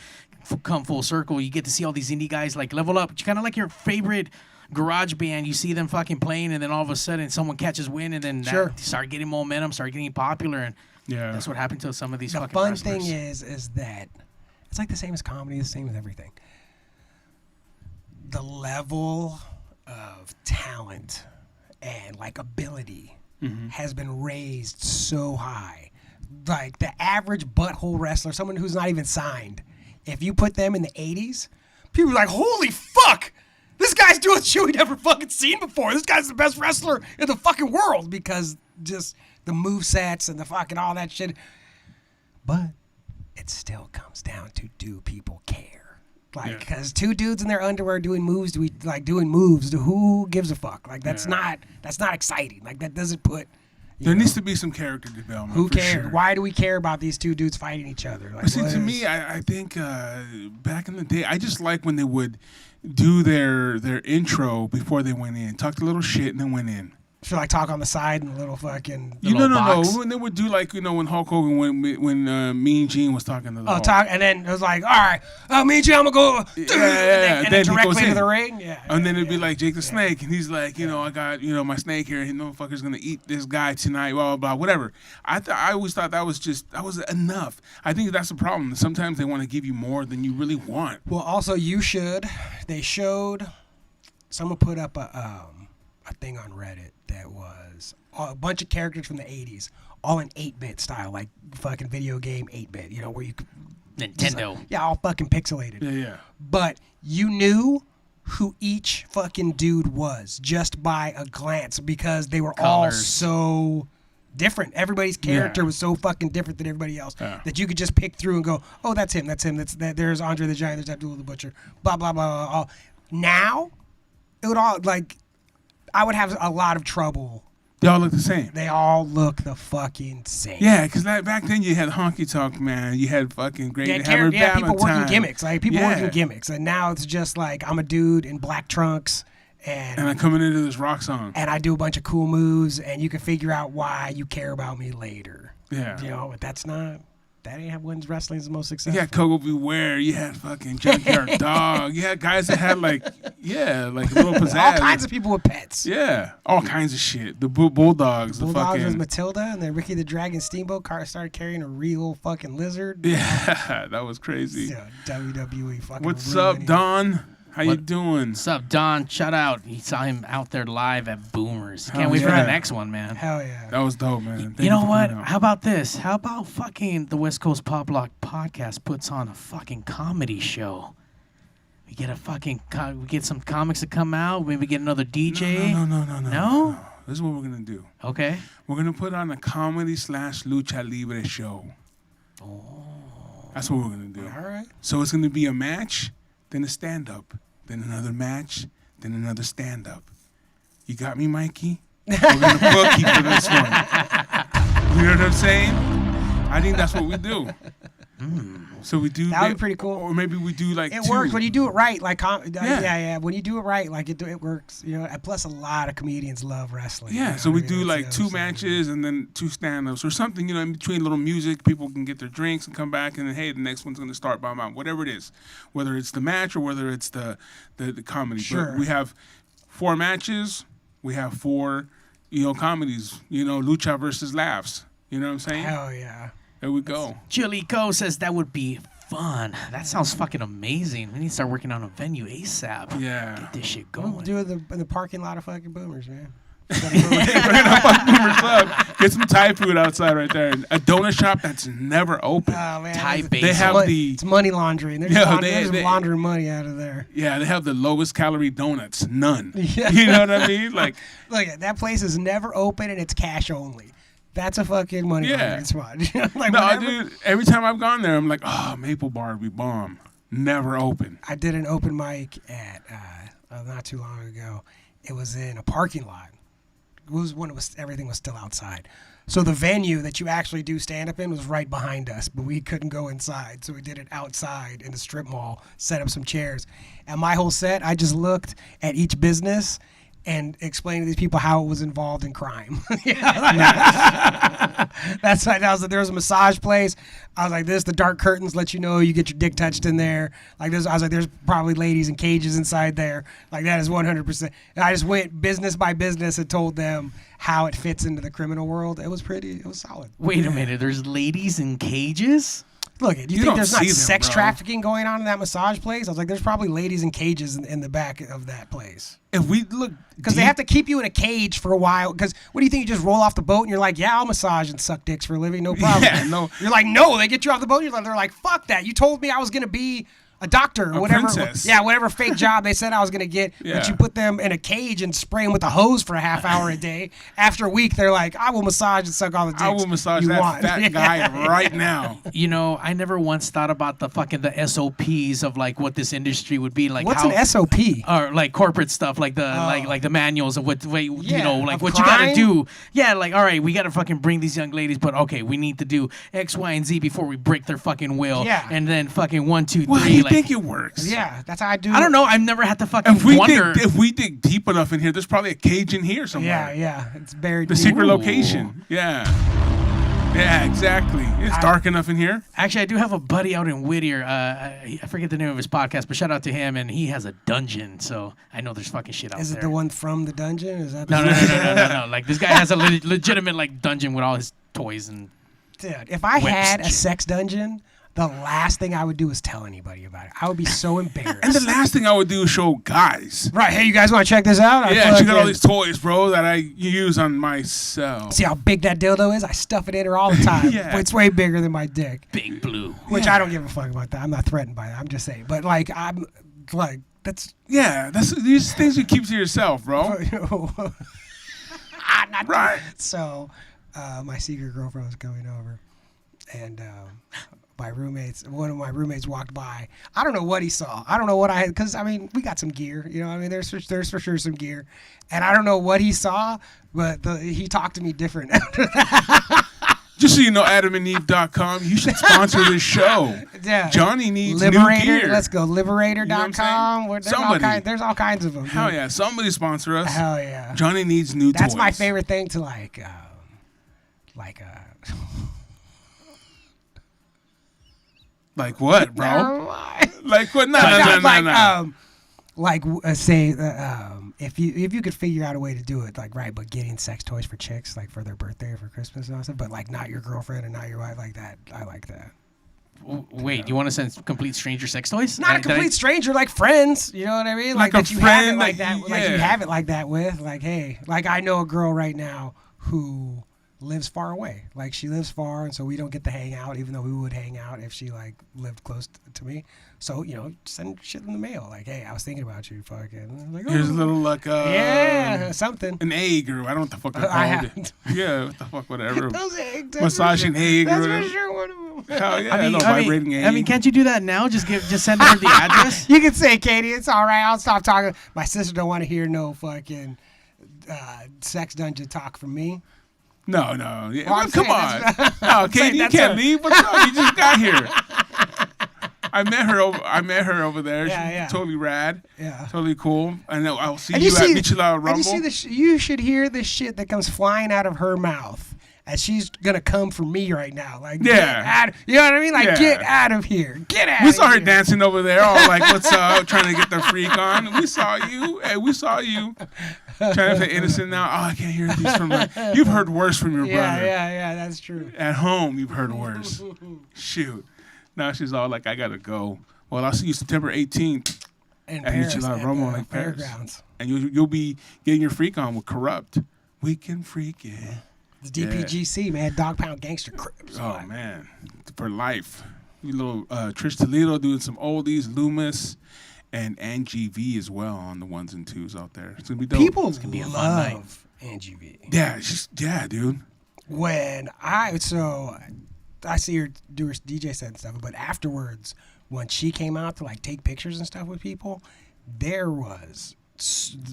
[SPEAKER 4] Come full circle, you get to see all these indie guys like level up. It's kind of like your favorite garage band. You see them fucking playing, and then all of a sudden someone catches wind, and then
[SPEAKER 2] Sure.
[SPEAKER 4] start getting momentum, start getting popular, and
[SPEAKER 1] Yeah.
[SPEAKER 4] that's what happened to some of these
[SPEAKER 2] The
[SPEAKER 4] fucking
[SPEAKER 2] fun
[SPEAKER 4] wrestlers.
[SPEAKER 2] thing is that it's like the same as comedy, the same as everything. The level of talent and like ability has been raised so high. Like the average butthole wrestler, someone who's not even signed, if you put them in the 80s, people are like, holy fuck! This guy's doing shit we never fucking seen before. This guy's the best wrestler in the fucking world because just the movesets and the fucking all that shit. But it still comes down to, do people care? Like, because two dudes in their underwear doing moves, who gives a fuck? Like, that's not exciting. Like, that doesn't put.
[SPEAKER 1] There needs to be some character development.
[SPEAKER 2] Who
[SPEAKER 1] for
[SPEAKER 2] cares?
[SPEAKER 1] Sure.
[SPEAKER 2] Why do we care about these two dudes fighting each other? Like,
[SPEAKER 1] But see,
[SPEAKER 2] what
[SPEAKER 1] to
[SPEAKER 2] is-
[SPEAKER 1] me, I think back in the day, I just like when they would do their intro before they went in, talked a little shit, and then went in.
[SPEAKER 2] should like talk on the side and a little fucking.
[SPEAKER 1] You
[SPEAKER 4] little
[SPEAKER 1] no,
[SPEAKER 4] box.
[SPEAKER 1] when they would do like when Hulk Hogan when Mean Gene was talking to the Hulk.
[SPEAKER 2] Talk, and then it was like, all right, me and you, I'm gonna go,
[SPEAKER 1] Yeah,
[SPEAKER 2] and then
[SPEAKER 1] then he
[SPEAKER 2] directly
[SPEAKER 1] goes
[SPEAKER 2] into
[SPEAKER 1] in.
[SPEAKER 2] the ring. Yeah,
[SPEAKER 1] And then it'd be like Jake the Snake, and he's like, I got, my snake here, and no fucker's gonna eat this guy tonight, blah, blah, blah, whatever. I always thought that was enough. I think that's the problem. Sometimes they want to give you more than you really want.
[SPEAKER 2] Well, also they showed, someone put up a thing on Reddit that was a bunch of characters from the 80s, all in 8-bit style, like fucking video game 8-bit, where you could.
[SPEAKER 4] Nintendo.
[SPEAKER 2] All fucking pixelated.
[SPEAKER 1] Yeah.
[SPEAKER 2] But you knew who each fucking dude was just by a glance because they were all
[SPEAKER 4] Colors.
[SPEAKER 2] so different. Everybody's character
[SPEAKER 1] Yeah.
[SPEAKER 2] was so fucking different than everybody else
[SPEAKER 1] Yeah.
[SPEAKER 2] that you could just pick through and go, oh, that's him. There's Andre the Giant, there's Abdullah the Butcher, blah, blah, blah, blah. Now, it would all, like, I would have a lot of trouble.
[SPEAKER 1] They all look the same.
[SPEAKER 2] They all look the fucking same.
[SPEAKER 1] Yeah, because back then you had Honky Tonk Man, you had fucking Great Hammer
[SPEAKER 2] People working
[SPEAKER 1] Valentine.
[SPEAKER 2] gimmicks. Like, people
[SPEAKER 1] Yeah.
[SPEAKER 2] working gimmicks. And now it's just like, I'm a dude in black trunks
[SPEAKER 1] And I'm coming into this rock song.
[SPEAKER 2] and I do a bunch of cool moves, and you can figure out why you care about me later.
[SPEAKER 1] Yeah.
[SPEAKER 2] But that ain't how wins wrestling is the most
[SPEAKER 1] You
[SPEAKER 2] successful.
[SPEAKER 1] had Coco Beware, you had fucking Junkyard Dog, you had guys that had like a little pizzazz.
[SPEAKER 2] All kinds of people with pets.
[SPEAKER 1] Yeah, all kinds of shit. The Bulldogs, the
[SPEAKER 2] Bulldogs was
[SPEAKER 1] fucking.
[SPEAKER 2] Matilda, and then Ricky the Dragon Steamboat started carrying a real fucking lizard.
[SPEAKER 1] Yeah, that was crazy.
[SPEAKER 2] Yeah, WWE fucking.
[SPEAKER 1] What's
[SPEAKER 2] ruining
[SPEAKER 1] up,
[SPEAKER 2] it.
[SPEAKER 1] Don? How you
[SPEAKER 4] What-
[SPEAKER 1] doing?
[SPEAKER 4] What's up, Don? Shout out. He saw him out there live at Boomers. Can't
[SPEAKER 1] Hell
[SPEAKER 4] wait for
[SPEAKER 1] yeah.
[SPEAKER 4] the next one, man.
[SPEAKER 2] Hell yeah.
[SPEAKER 1] That was dope, man. Thank
[SPEAKER 4] You know
[SPEAKER 1] for
[SPEAKER 4] what?
[SPEAKER 1] coming out.
[SPEAKER 4] How about this? How about fucking the West Coast Pop Lock podcast puts on a fucking comedy show? We get we get some comics to come out. Maybe get another DJ.
[SPEAKER 1] No? This is what we're gonna do.
[SPEAKER 4] Okay.
[SPEAKER 1] We're gonna put on a comedy/lucha libre show. Oh. That's what we're gonna do.
[SPEAKER 2] All right.
[SPEAKER 1] So it's gonna be a match, then a stand-up, then another match, then another stand-up. You got me, Mikey? We're gonna book you for this one. You know what I'm saying? I think that's what we do. So we do
[SPEAKER 2] That would be pretty cool.
[SPEAKER 1] Or maybe we do like
[SPEAKER 2] It
[SPEAKER 1] two.
[SPEAKER 2] works when you do it right. Like,
[SPEAKER 1] Yeah.
[SPEAKER 2] yeah. When you do it right, like it works. You know. And plus, a lot of comedians love wrestling.
[SPEAKER 1] Yeah,
[SPEAKER 2] you know
[SPEAKER 1] so
[SPEAKER 2] what
[SPEAKER 1] we
[SPEAKER 2] I
[SPEAKER 1] do
[SPEAKER 2] mean?
[SPEAKER 1] like
[SPEAKER 2] That's
[SPEAKER 1] 2
[SPEAKER 2] the other side.
[SPEAKER 1] matches and then 2 stand-ups or something, in between, little music. People can get their drinks and come back, and then, hey, the next one's going to start by mouth, whatever it is, whether it's the match or whether it's the comedy.
[SPEAKER 2] Sure.
[SPEAKER 1] But we have 4 matches. We have 4, comedies. Lucha versus laughs. You know what I'm saying?
[SPEAKER 2] Hell yeah.
[SPEAKER 1] There we go.
[SPEAKER 4] Julico says that would be fun. That sounds fucking amazing. We need to start working on a venue ASAP.
[SPEAKER 1] Yeah.
[SPEAKER 4] Get this shit
[SPEAKER 2] We'll
[SPEAKER 4] going.
[SPEAKER 2] do it in the parking lot of fucking Boomers, man.
[SPEAKER 1] Boomer Club. Get some Thai food outside right there. A donut shop that's never open.
[SPEAKER 2] Oh, man.
[SPEAKER 4] Thai
[SPEAKER 2] It's-
[SPEAKER 4] base.
[SPEAKER 1] They have
[SPEAKER 2] It's money laundering. They're
[SPEAKER 1] Yeah,
[SPEAKER 2] just
[SPEAKER 1] they-
[SPEAKER 2] laundering money out of there.
[SPEAKER 1] Yeah, they have the lowest calorie donuts. None.
[SPEAKER 2] Yeah.
[SPEAKER 1] You know what I mean? Like,
[SPEAKER 2] Look, that place is never open and it's cash only. That's a fucking money
[SPEAKER 1] Yeah.
[SPEAKER 2] laundering spot. Like,
[SPEAKER 1] no,
[SPEAKER 2] whenever-
[SPEAKER 1] dude, every time I've gone there, I'm like, oh, Maple Bar would be bomb. Never open.
[SPEAKER 2] I did an open mic at not too long ago. It was in a parking lot. It was when everything was still outside. So the venue that you actually do stand up in was right behind us, but we couldn't go inside. So we did it outside in the strip mall, set up some chairs. And my whole set, I just looked at each business and explained to these people how it was involved in crime. That's like, there was a massage place. I was like, the dark curtains let you know you get your dick touched in there. Like this, I was like, there's probably ladies in cages inside there. Like that is 100%. And I just went business by business and told them how it fits into the criminal world. It was solid.
[SPEAKER 4] Wait a minute. There's ladies in cages?
[SPEAKER 2] Look, do you think
[SPEAKER 1] don't
[SPEAKER 2] there's not
[SPEAKER 1] see them,
[SPEAKER 2] sex
[SPEAKER 1] bro.
[SPEAKER 2] trafficking going on in that massage place? I was like, there's probably ladies in cages in the back of that place.
[SPEAKER 1] If we look,
[SPEAKER 2] Because they have to keep you in a cage for a while. Because what do you think? You just roll off the boat and you're like, yeah, I'll massage and suck dicks for a living, no problem.
[SPEAKER 1] Yeah, no.
[SPEAKER 2] You're like, no, they get you off the boat. They're like, fuck that. You told me I was going to be a doctor or
[SPEAKER 1] A
[SPEAKER 2] whatever.
[SPEAKER 1] princess.
[SPEAKER 2] Yeah, whatever fake job they said I was going to get.
[SPEAKER 1] Yeah.
[SPEAKER 2] But you put them in a cage and spray them with a hose for a half hour a day. After a week, they're like, I will massage and suck all the dicks
[SPEAKER 1] I will massage
[SPEAKER 2] you
[SPEAKER 1] that
[SPEAKER 2] want.
[SPEAKER 1] fat guy right now.
[SPEAKER 4] I never once thought about the SOPs of like what this industry would be like.
[SPEAKER 2] What's
[SPEAKER 4] how,
[SPEAKER 2] an SOP?
[SPEAKER 4] Or like corporate stuff, like the like the manuals of what
[SPEAKER 2] Yeah,
[SPEAKER 4] what you
[SPEAKER 2] of
[SPEAKER 4] gotta
[SPEAKER 2] crime?
[SPEAKER 4] do. Yeah, like all right, we gotta fucking bring these young ladies, but okay, we need to do X, Y, and Z before we break their fucking will.
[SPEAKER 2] Yeah.
[SPEAKER 4] And then fucking 1, 2, 3.
[SPEAKER 1] Well, how do you
[SPEAKER 4] like,
[SPEAKER 1] think it works?
[SPEAKER 2] Yeah, that's how I do.
[SPEAKER 4] I don't know. I've never had to fucking
[SPEAKER 1] If we
[SPEAKER 4] wonder.
[SPEAKER 1] dig deep enough in here, there's probably a cage in here somewhere.
[SPEAKER 2] Yeah, it's buried.
[SPEAKER 1] The
[SPEAKER 2] deep.
[SPEAKER 1] secret
[SPEAKER 4] Ooh.
[SPEAKER 1] location. Yeah, exactly. It's dark enough in here.
[SPEAKER 4] Actually, I do have a buddy out in Whittier. I forget the name of his podcast, but shout out to him. And he has a dungeon, so I know there's fucking shit out
[SPEAKER 2] Is
[SPEAKER 4] there.
[SPEAKER 2] it the one from the dungeon? Is that
[SPEAKER 4] No,
[SPEAKER 2] the
[SPEAKER 4] no. Like this guy has a legitimate like dungeon with all his toys and.
[SPEAKER 2] Dude, if I
[SPEAKER 4] Whips
[SPEAKER 2] had
[SPEAKER 4] and
[SPEAKER 2] a
[SPEAKER 4] shit.
[SPEAKER 2] sex dungeon, the last thing I would do is tell anybody about it. I would be so embarrassed.
[SPEAKER 1] And the last thing I would do is show guys.
[SPEAKER 2] Right, hey, you guys want to check this out?
[SPEAKER 1] Yeah, she got all these toys, bro, that I use on myself.
[SPEAKER 2] See how big that dildo is? I stuff it in her all the time.
[SPEAKER 1] Yeah.
[SPEAKER 2] It's way bigger than my dick.
[SPEAKER 4] Big Blue.
[SPEAKER 2] Which I don't give a fuck about that. I'm not threatened by that. I'm just saying. But like, I'm like, that's
[SPEAKER 1] Yeah, that's these things you keep to yourself, bro. Right.
[SPEAKER 2] So, my secret girlfriend was coming over, and one of my roommates walked by. I don't know what he saw. I don't know what I had, because I mean, we got some gear, there's for sure some gear, and I don't know what he saw, but he talked to me different after that.
[SPEAKER 1] Just so you know, AdamandEve.com, you should sponsor this show.
[SPEAKER 2] Yeah.
[SPEAKER 1] Johnny needs
[SPEAKER 2] Liberator.
[SPEAKER 1] new gear.
[SPEAKER 2] Let's go. Liberator.com.
[SPEAKER 1] You know what I'm saying? Somebody.
[SPEAKER 2] There's all kinds of them.
[SPEAKER 1] Hell
[SPEAKER 2] dude.
[SPEAKER 1] yeah, somebody sponsor us.
[SPEAKER 2] Hell yeah.
[SPEAKER 1] Johnny needs new toys.
[SPEAKER 2] That's my favorite thing to like
[SPEAKER 1] Like what, bro?
[SPEAKER 2] Never mind.
[SPEAKER 1] Like what? No.
[SPEAKER 2] If you could figure out a way to do it, like, right, but getting sex toys for chicks, like for their birthday or for Christmas and all stuff, but like not your girlfriend and not your wife, like that. I like that.
[SPEAKER 4] Wait, you want to send complete stranger sex toys?
[SPEAKER 2] Not a complete stranger, like friends. You know what I mean?
[SPEAKER 1] Like
[SPEAKER 2] that
[SPEAKER 1] a
[SPEAKER 2] you have it
[SPEAKER 1] friend
[SPEAKER 2] like
[SPEAKER 1] that
[SPEAKER 2] that.
[SPEAKER 1] you-
[SPEAKER 2] Like you
[SPEAKER 1] yeah.
[SPEAKER 2] have it like that with, like, hey, like I know a girl right now who lives far away. Like she lives far, and so we don't get to hang out, even though we would hang out if she like lived close to me. So send shit in the mail. Like, hey, I was thinking about you, fucking. Like,
[SPEAKER 1] Here's a little like
[SPEAKER 2] yeah, something.
[SPEAKER 1] an egg or I don't know what the fuck they're
[SPEAKER 2] I
[SPEAKER 1] called.
[SPEAKER 2] haven't.
[SPEAKER 1] Yeah, what the fuck, whatever.
[SPEAKER 2] Those eggs. that's
[SPEAKER 1] Massaging
[SPEAKER 2] for sure.
[SPEAKER 1] egg or
[SPEAKER 2] That's
[SPEAKER 1] whatever.
[SPEAKER 2] for sure one of them.
[SPEAKER 1] Hell yeah, no vibrating egg.
[SPEAKER 4] I mean, can't you do that now? Just send her the address.
[SPEAKER 2] You can say, Katie, it's all right. I'll stop talking. My sister don't want to hear no fucking sex dungeon talk from me.
[SPEAKER 1] No. Yeah.
[SPEAKER 2] Well, I'm
[SPEAKER 1] come
[SPEAKER 2] saying
[SPEAKER 1] on.
[SPEAKER 2] that's-
[SPEAKER 1] No,
[SPEAKER 2] I'm saying
[SPEAKER 1] Katie, you
[SPEAKER 2] that's
[SPEAKER 1] can't
[SPEAKER 2] her.
[SPEAKER 1] leave. What's up? You just got here. I met her over there.
[SPEAKER 2] Yeah.
[SPEAKER 1] She's totally rad.
[SPEAKER 2] Yeah.
[SPEAKER 1] Totally cool. I know. I'll see
[SPEAKER 2] And
[SPEAKER 1] you
[SPEAKER 2] you
[SPEAKER 1] at
[SPEAKER 2] see,
[SPEAKER 1] Michelada Rumble.
[SPEAKER 2] and you see this. You should hear the shit that comes flying out of her mouth as she's gonna come for me right now. Like,
[SPEAKER 1] Yeah.
[SPEAKER 2] get out, you know what I mean? Like,
[SPEAKER 1] Yeah.
[SPEAKER 2] get out of here. Get out.
[SPEAKER 1] We
[SPEAKER 2] of
[SPEAKER 1] saw her
[SPEAKER 2] here.
[SPEAKER 1] dancing over there, all like, "What's up?" Trying to get the freak on. We saw you. Hey, we saw you. Trying to play innocent now. Oh, I can't hear these from her. You've heard worse from your brother.
[SPEAKER 2] Yeah. That's true.
[SPEAKER 1] At home, you've heard worse. Shoot. Now she's all like, "I gotta go." Well, I'll see you September 18th,
[SPEAKER 2] In
[SPEAKER 1] at
[SPEAKER 2] Paris,
[SPEAKER 1] Michelada
[SPEAKER 2] at
[SPEAKER 1] Rumble,
[SPEAKER 2] the
[SPEAKER 1] like Paris.
[SPEAKER 2] fairgrounds.
[SPEAKER 1] And you'll be getting your freak on with Corrupt. We can freak it.
[SPEAKER 2] It's DPGC, man. Dog Pound Gangster Crips.
[SPEAKER 1] Oh man, for life. You little Trish Toledo doing some oldies, Loomis, and Angie V as well on the 1s and 2s out there. It's gonna be dope.
[SPEAKER 2] People
[SPEAKER 4] gonna be a fun night.
[SPEAKER 2] love Angie V.
[SPEAKER 1] Yeah, dude.
[SPEAKER 2] When I see her do her DJ set and stuff, but afterwards, when she came out to like take pictures and stuff with people,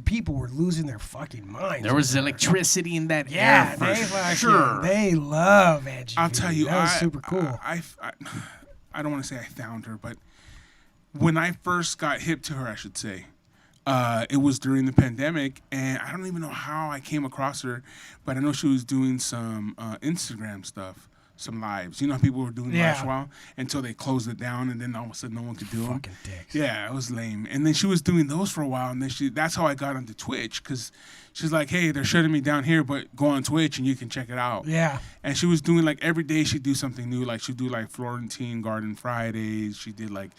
[SPEAKER 2] people were losing their fucking minds.
[SPEAKER 4] There was electricity in that
[SPEAKER 2] Yeah,
[SPEAKER 4] air for
[SPEAKER 2] they fucking,
[SPEAKER 1] sure.
[SPEAKER 2] they love Angie.
[SPEAKER 1] I'll
[SPEAKER 2] V.
[SPEAKER 1] tell you,
[SPEAKER 2] that was super cool.
[SPEAKER 1] I don't want to say I found her, but when I first got hip to her, I should say, it was during the pandemic, and I don't even know how I came across her, but I know she was doing some Instagram stuff, some lives. You know how people were doing lives for a while until they closed it down, and then all of a sudden no one could do them.
[SPEAKER 2] Fucking dicks.
[SPEAKER 1] Yeah, it was lame. And then she was doing those for a while, and then that's how I got onto Twitch, because she's like, "Hey, they're shutting me down here, but go on Twitch and you can check it out."
[SPEAKER 2] Yeah.
[SPEAKER 1] And she was doing like every day she'd do something new. Like she'd do like Florentine Garden Fridays. She did like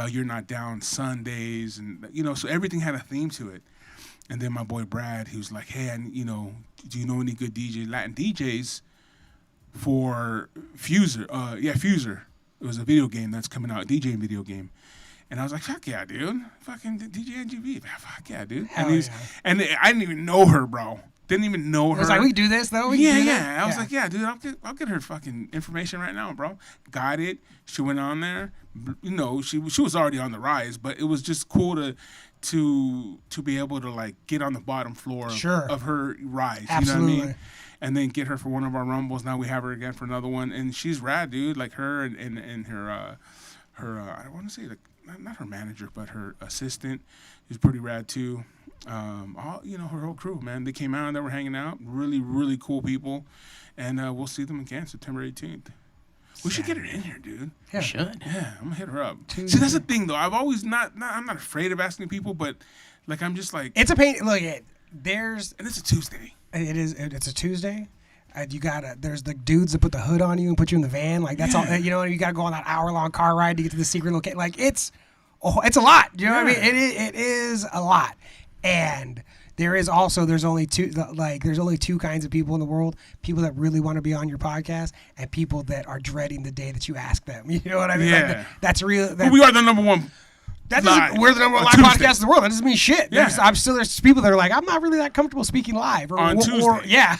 [SPEAKER 1] You're Not Down Sundays, and so everything had a theme to it. And then my boy Brad, he was like, "Hey, do you know any good Latin DJs for Fuser?" Fuser. It was a video game that's coming out, a DJing video game. And I was like, "Fuck yeah, dude! Fucking DJ NGV, fuck yeah, dude!"
[SPEAKER 2] Hell
[SPEAKER 1] and
[SPEAKER 2] yeah.
[SPEAKER 1] and I didn't even know her, bro. Didn't even know her.
[SPEAKER 2] It was like, we can do this though. We can do that?
[SPEAKER 1] I was like, "Yeah, dude, I'll get her fucking information right now, bro." Got it. She went on there. She was already on the rise, but it was just cool to be able to like get on the bottom floor of her rise.
[SPEAKER 2] Absolutely.
[SPEAKER 1] You know what I mean? And then get her for one of our rumbles. Now we have her again for another one, and she's rad, dude. Like her and her I want to say like not her manager, but her assistant is pretty rad too. Her whole crew, man. They came out and they were hanging out. Really, really cool people, and we'll see them again September 18th. We should get her in here, dude.
[SPEAKER 2] Yeah.
[SPEAKER 4] Should.
[SPEAKER 1] Yeah, I'm gonna hit her up.
[SPEAKER 2] Tuesday.
[SPEAKER 1] See, that's the thing though. I've always I'm not afraid of asking people, but like I'm just like,
[SPEAKER 2] It's a pain. Look,
[SPEAKER 1] and it's a Tuesday.
[SPEAKER 2] it is. It's a Tuesday. There's the dudes that put the hood on you and put you in the van. Like that's all. You gotta go on that hour-long car ride to get to the secret location. Like it's a lot. You know what I mean? It is a lot. And there's only two kinds of people in the world: people that really want to be on your podcast, and people that are dreading the day that you ask them. You know what I mean?
[SPEAKER 1] Yeah.
[SPEAKER 2] Like that's real.
[SPEAKER 1] But we are the number one.
[SPEAKER 2] We're the number one
[SPEAKER 1] on
[SPEAKER 2] live
[SPEAKER 1] Tuesday.
[SPEAKER 2] podcast in the world. That doesn't mean shit.
[SPEAKER 1] Yeah.
[SPEAKER 2] There's people that are like, I'm not really that comfortable speaking live.
[SPEAKER 1] On Tuesday.
[SPEAKER 2] Yeah.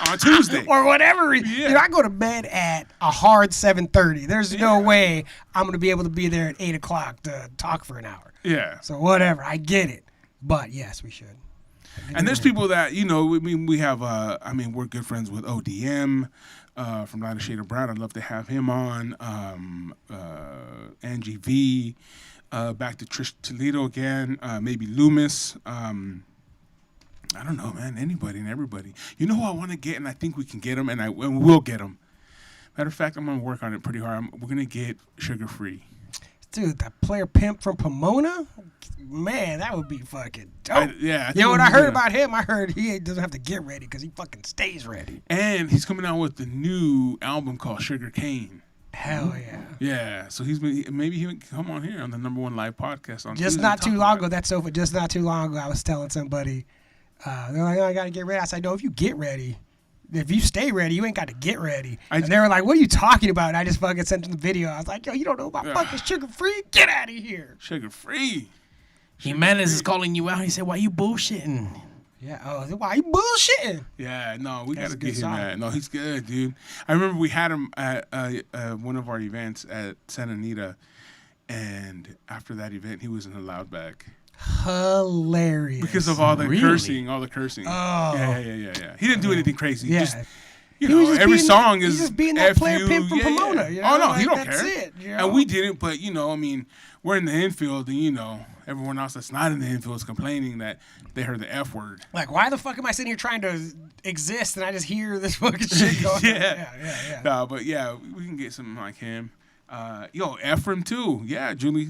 [SPEAKER 1] On Tuesday.
[SPEAKER 2] Or whatever.
[SPEAKER 1] Yeah.
[SPEAKER 2] Dude, I go to bed at a hard 7:30. There's no way I'm going to be able to be there at 8 o'clock to talk for an hour.
[SPEAKER 1] Yeah.
[SPEAKER 2] So whatever. I get it. But yes, we should.
[SPEAKER 1] And there's people that, we have, we're good friends with ODM from Lighter Shade of Brown. I'd love to have him on. Angie V. Back to Trish Toledo again. Maybe Loomis. I don't know, man. Anybody and everybody. You know who I want to get, and I think we can get him, and we will get him. Matter of fact, I'm going to work on it pretty hard. We're going to get Sugar Free.
[SPEAKER 2] Dude, that player pimp from Pomona? Man, that would be fucking dope.
[SPEAKER 1] I think
[SPEAKER 2] You know what
[SPEAKER 1] we'll
[SPEAKER 2] I heard
[SPEAKER 1] do
[SPEAKER 2] about him? I heard he doesn't have to get ready because he fucking stays ready.
[SPEAKER 1] And he's coming out with the new album called Sugar Cane.
[SPEAKER 2] Hell yeah.
[SPEAKER 1] Yeah, so maybe he would come on here on the number one live podcast on
[SPEAKER 2] Just
[SPEAKER 1] Tuesday
[SPEAKER 2] not
[SPEAKER 1] to
[SPEAKER 2] too
[SPEAKER 1] talk
[SPEAKER 2] long
[SPEAKER 1] about
[SPEAKER 2] ago. Just not too long ago, I was telling somebody, they're like, "Oh, I got to get ready." I said, "No, if you get ready, if you stay ready, you ain't got to get ready." And they were like, "What are you talking about?" And I just fucking sent them the video. I was like, "Yo, you don't know about fucking Sugar Free? Get out of here."
[SPEAKER 1] Sugar Free.
[SPEAKER 4] Jimenez is calling you out. He said, "Why you bullshitting?"
[SPEAKER 2] Yeah. Oh, why you bullshitting?
[SPEAKER 1] Yeah, no, we got to
[SPEAKER 2] a
[SPEAKER 1] get
[SPEAKER 2] good
[SPEAKER 1] him
[SPEAKER 2] song.
[SPEAKER 1] at. No, he's good, dude. I remember we had him at one of our events at Santa Anita, and after that event, he was in a loud bag.
[SPEAKER 2] Hilarious.
[SPEAKER 1] Because of all the
[SPEAKER 4] Really?
[SPEAKER 1] cursing,
[SPEAKER 2] Oh.
[SPEAKER 1] Yeah. He didn't do anything crazy.
[SPEAKER 2] Yeah.
[SPEAKER 1] Just You
[SPEAKER 2] He was
[SPEAKER 1] know,
[SPEAKER 2] just
[SPEAKER 1] every
[SPEAKER 2] being
[SPEAKER 1] song
[SPEAKER 2] he's
[SPEAKER 1] is
[SPEAKER 2] just being that player
[SPEAKER 1] F-U,
[SPEAKER 2] pimp from Pomona. You know?
[SPEAKER 1] Oh no,
[SPEAKER 2] Like,
[SPEAKER 1] he don't
[SPEAKER 2] that's
[SPEAKER 1] care.
[SPEAKER 2] it, you know?
[SPEAKER 1] And we didn't, but you know, I mean, we're in the infield, and you know, everyone else that's not in the infield is complaining that they heard the F word.
[SPEAKER 2] Like, why the fuck am I sitting here trying to exist and I just hear this fucking shit going on? Yeah.
[SPEAKER 1] No, but yeah, we can get something like him. Yo, Ephraim too. Yeah, Julie,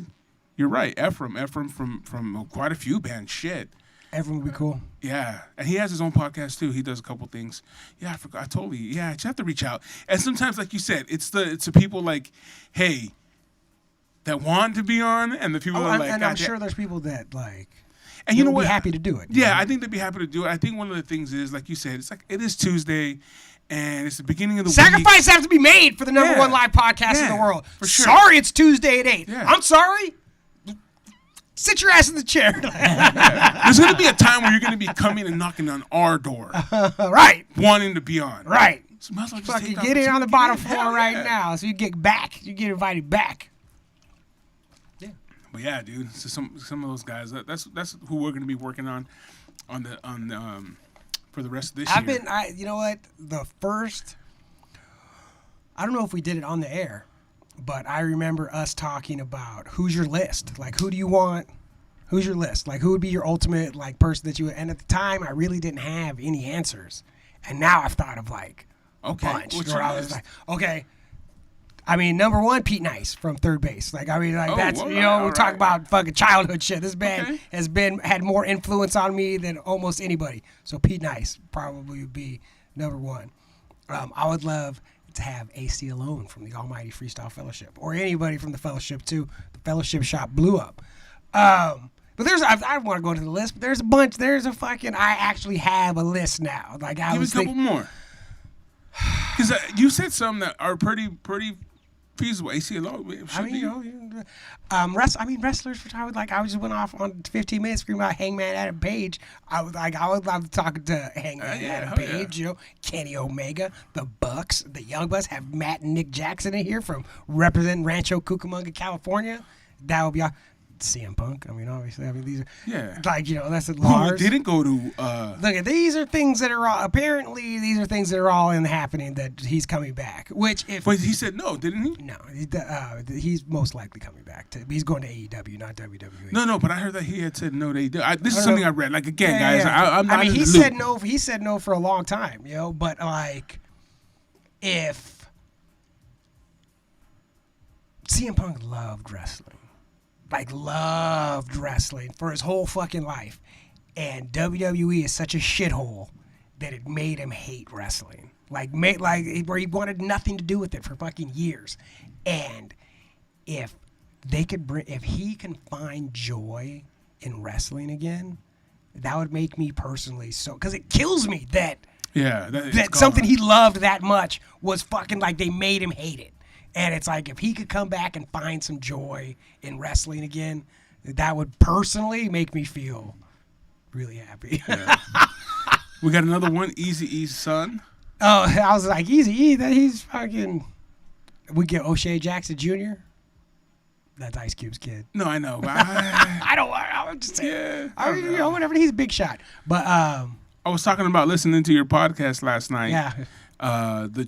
[SPEAKER 1] you're right. Ephraim from quite a few bands. Shit.
[SPEAKER 2] Everyone would be cool.
[SPEAKER 1] Yeah, and he has his own podcast too. He does a couple things. Yeah, I forgot. I totally. Yeah, you have to reach out. And sometimes, like you said, it's the people like, hey, that want to be on, and the people are like,
[SPEAKER 2] and I'm sure there's people that like,
[SPEAKER 1] and you know
[SPEAKER 2] would
[SPEAKER 1] what?
[SPEAKER 2] be happy to do it.
[SPEAKER 1] Yeah, I think they'd be happy to do it. I think one of the things is, like you said, it's like it is Tuesday, and it's the beginning of the week.
[SPEAKER 2] Sacrifice has to be made for the number one live podcast in the world.
[SPEAKER 1] For sure.
[SPEAKER 2] Sorry, it's Tuesday at 8.
[SPEAKER 1] Yeah.
[SPEAKER 2] I'm sorry. Sit your ass in the chair.
[SPEAKER 1] There's going to be a time where you're going to be coming and knocking on our door,
[SPEAKER 2] Right.
[SPEAKER 1] wanting to be on.
[SPEAKER 2] Right.
[SPEAKER 1] So might as well just
[SPEAKER 2] Fucking
[SPEAKER 1] take
[SPEAKER 2] get it on the bottom floor
[SPEAKER 1] Hell
[SPEAKER 2] right
[SPEAKER 1] yeah.
[SPEAKER 2] now, so you get back. You get invited back.
[SPEAKER 1] But yeah, dude. So some of those guys. That's who we're going to be working on for the rest of this year.
[SPEAKER 2] You know what? The first. I don't know if we did it on the air, but I remember us talking about who's your list. Like, who do you want? Who's your list? Like, who would be your ultimate like person that you would? And at the time, I really didn't have any answers, and now I've thought of like a bunch.
[SPEAKER 1] What's
[SPEAKER 2] where
[SPEAKER 1] your
[SPEAKER 2] I was
[SPEAKER 1] list?
[SPEAKER 2] like, okay. I mean, number one, Pete Nice from third base. Like, I mean, like that's
[SPEAKER 1] all
[SPEAKER 2] you know,
[SPEAKER 1] right,
[SPEAKER 2] we talk
[SPEAKER 1] all right.
[SPEAKER 2] about fucking childhood shit. This band
[SPEAKER 1] Okay.
[SPEAKER 2] had more influence on me than almost anybody. So Pete Nice probably would be number one. I would love to have AC Alone from the Almighty Freestyle Fellowship, or anybody from the Fellowship too. The Fellowship shop blew up. But I don't want to go into the list, but there's a bunch. There's a fucking. I actually have a list now. Like I
[SPEAKER 1] Give
[SPEAKER 2] was
[SPEAKER 1] me a couple more. Because you said some that are pretty feasible. AC alone.
[SPEAKER 2] I mean, you know, wrestlers. I just went off on 15 minutes screaming about Hangman Adam Page. I would love talking to Hangman Adam Page. You know, Kenny Omega, the Bucks, the Young Bucks. Have Matt and Nick Jackson in here from representing Rancho Cucamonga, California. That would be CM Punk. I mean, obviously, these are like that's a Lars.
[SPEAKER 1] Who didn't go to?
[SPEAKER 2] Look, these are things that are all, apparently these are things that are all in happening that he's coming back. Which if
[SPEAKER 1] But he said no, didn't he?
[SPEAKER 2] no, he's most likely coming back. He's going to AEW, not WWE.
[SPEAKER 1] No, but I heard that he had said no. They did. This is something I read. Like again, guys,
[SPEAKER 2] Yeah.
[SPEAKER 1] I'm not.
[SPEAKER 2] I mean,
[SPEAKER 1] in
[SPEAKER 2] he
[SPEAKER 1] the
[SPEAKER 2] said
[SPEAKER 1] loop.
[SPEAKER 2] no. He said no for a long time, But like, if CM Punk loved wrestling for his whole fucking life, and WWE is such a shithole that it made him hate wrestling. Where he wanted nothing to do with it for fucking years, and if he can find joy in wrestling again, that would make me personally so, because it kills me that
[SPEAKER 1] that
[SPEAKER 2] something he loved that much was fucking like they made him hate it. And it's like if he could come back and find some joy in wrestling again, that would personally make me feel really happy.
[SPEAKER 1] Yeah. We got another one, Eazy-E's son.
[SPEAKER 2] Oh, I was like, Eazy-E, that he's fucking. We get O'Shea Jackson Jr. That's Ice Cube's kid.
[SPEAKER 1] No, I know. But
[SPEAKER 2] I'm just saying. Whatever. He's a big shot. But
[SPEAKER 1] I was talking about listening to your podcast last night.
[SPEAKER 2] yeah.
[SPEAKER 1] From the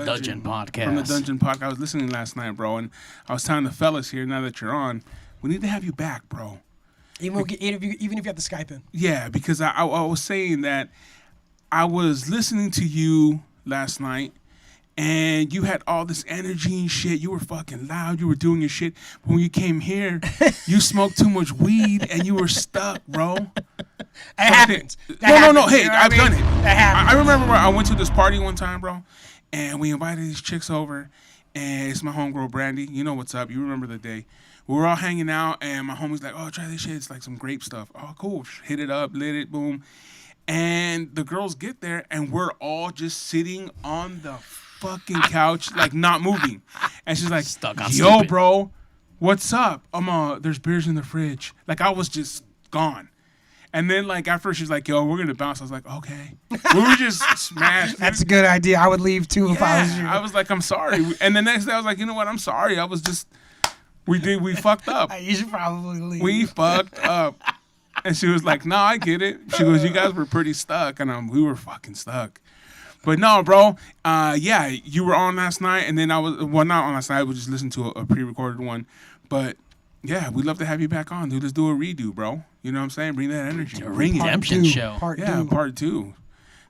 [SPEAKER 4] Dungeon Podcast.
[SPEAKER 1] From the Dungeon Podcast. I was listening last night, bro, and I was telling the fellas here, now that you're on, we need to have you back, bro.
[SPEAKER 2] Even if you have the Skype in.
[SPEAKER 1] Yeah, because I was saying that I was listening to you last night, and you had all this energy and shit. You were fucking loud. You were doing your shit. But when you came here, you smoked too much weed, and you were stuck, bro.
[SPEAKER 2] It happens.
[SPEAKER 1] No. Hey, I've done it.
[SPEAKER 2] That happens.
[SPEAKER 1] I remember where I went to this party one time, bro, and we invited these chicks over, and it's my homegirl Brandy. You know what's up. You remember the day. We were all hanging out, and my homie's like, oh, try this shit. It's like some grape stuff. Oh, cool. Hit it up, lit it, boom. And the girls get there, and we're all just sitting on the fucking couch, like not moving. And she's like,
[SPEAKER 4] Stuck on
[SPEAKER 1] yo,
[SPEAKER 4] stupid.
[SPEAKER 1] bro, what's up? There's beers in the fridge. Like, I was just gone. And then, like, after she's like, yo, we're going to bounce. I was like, okay. We were just smashed.
[SPEAKER 2] That's a good idea. I would leave too if I was you.
[SPEAKER 1] I was like, I'm sorry. And the next day, I was like, you know what? I'm sorry. I was just, we fucked up.
[SPEAKER 2] You should probably leave.
[SPEAKER 1] We fucked up. And she was like, no, I get it. She goes, you guys were pretty stuck. And we were fucking stuck. But no, bro. Yeah, you were on last night, and then not on last night. I was just listening to a pre-recorded one. But yeah, we'd love to have you back on, dude. Let's do a redo, bro. You know what I'm saying? Bring that energy.
[SPEAKER 4] Redemption show.
[SPEAKER 2] Part
[SPEAKER 1] Part 2.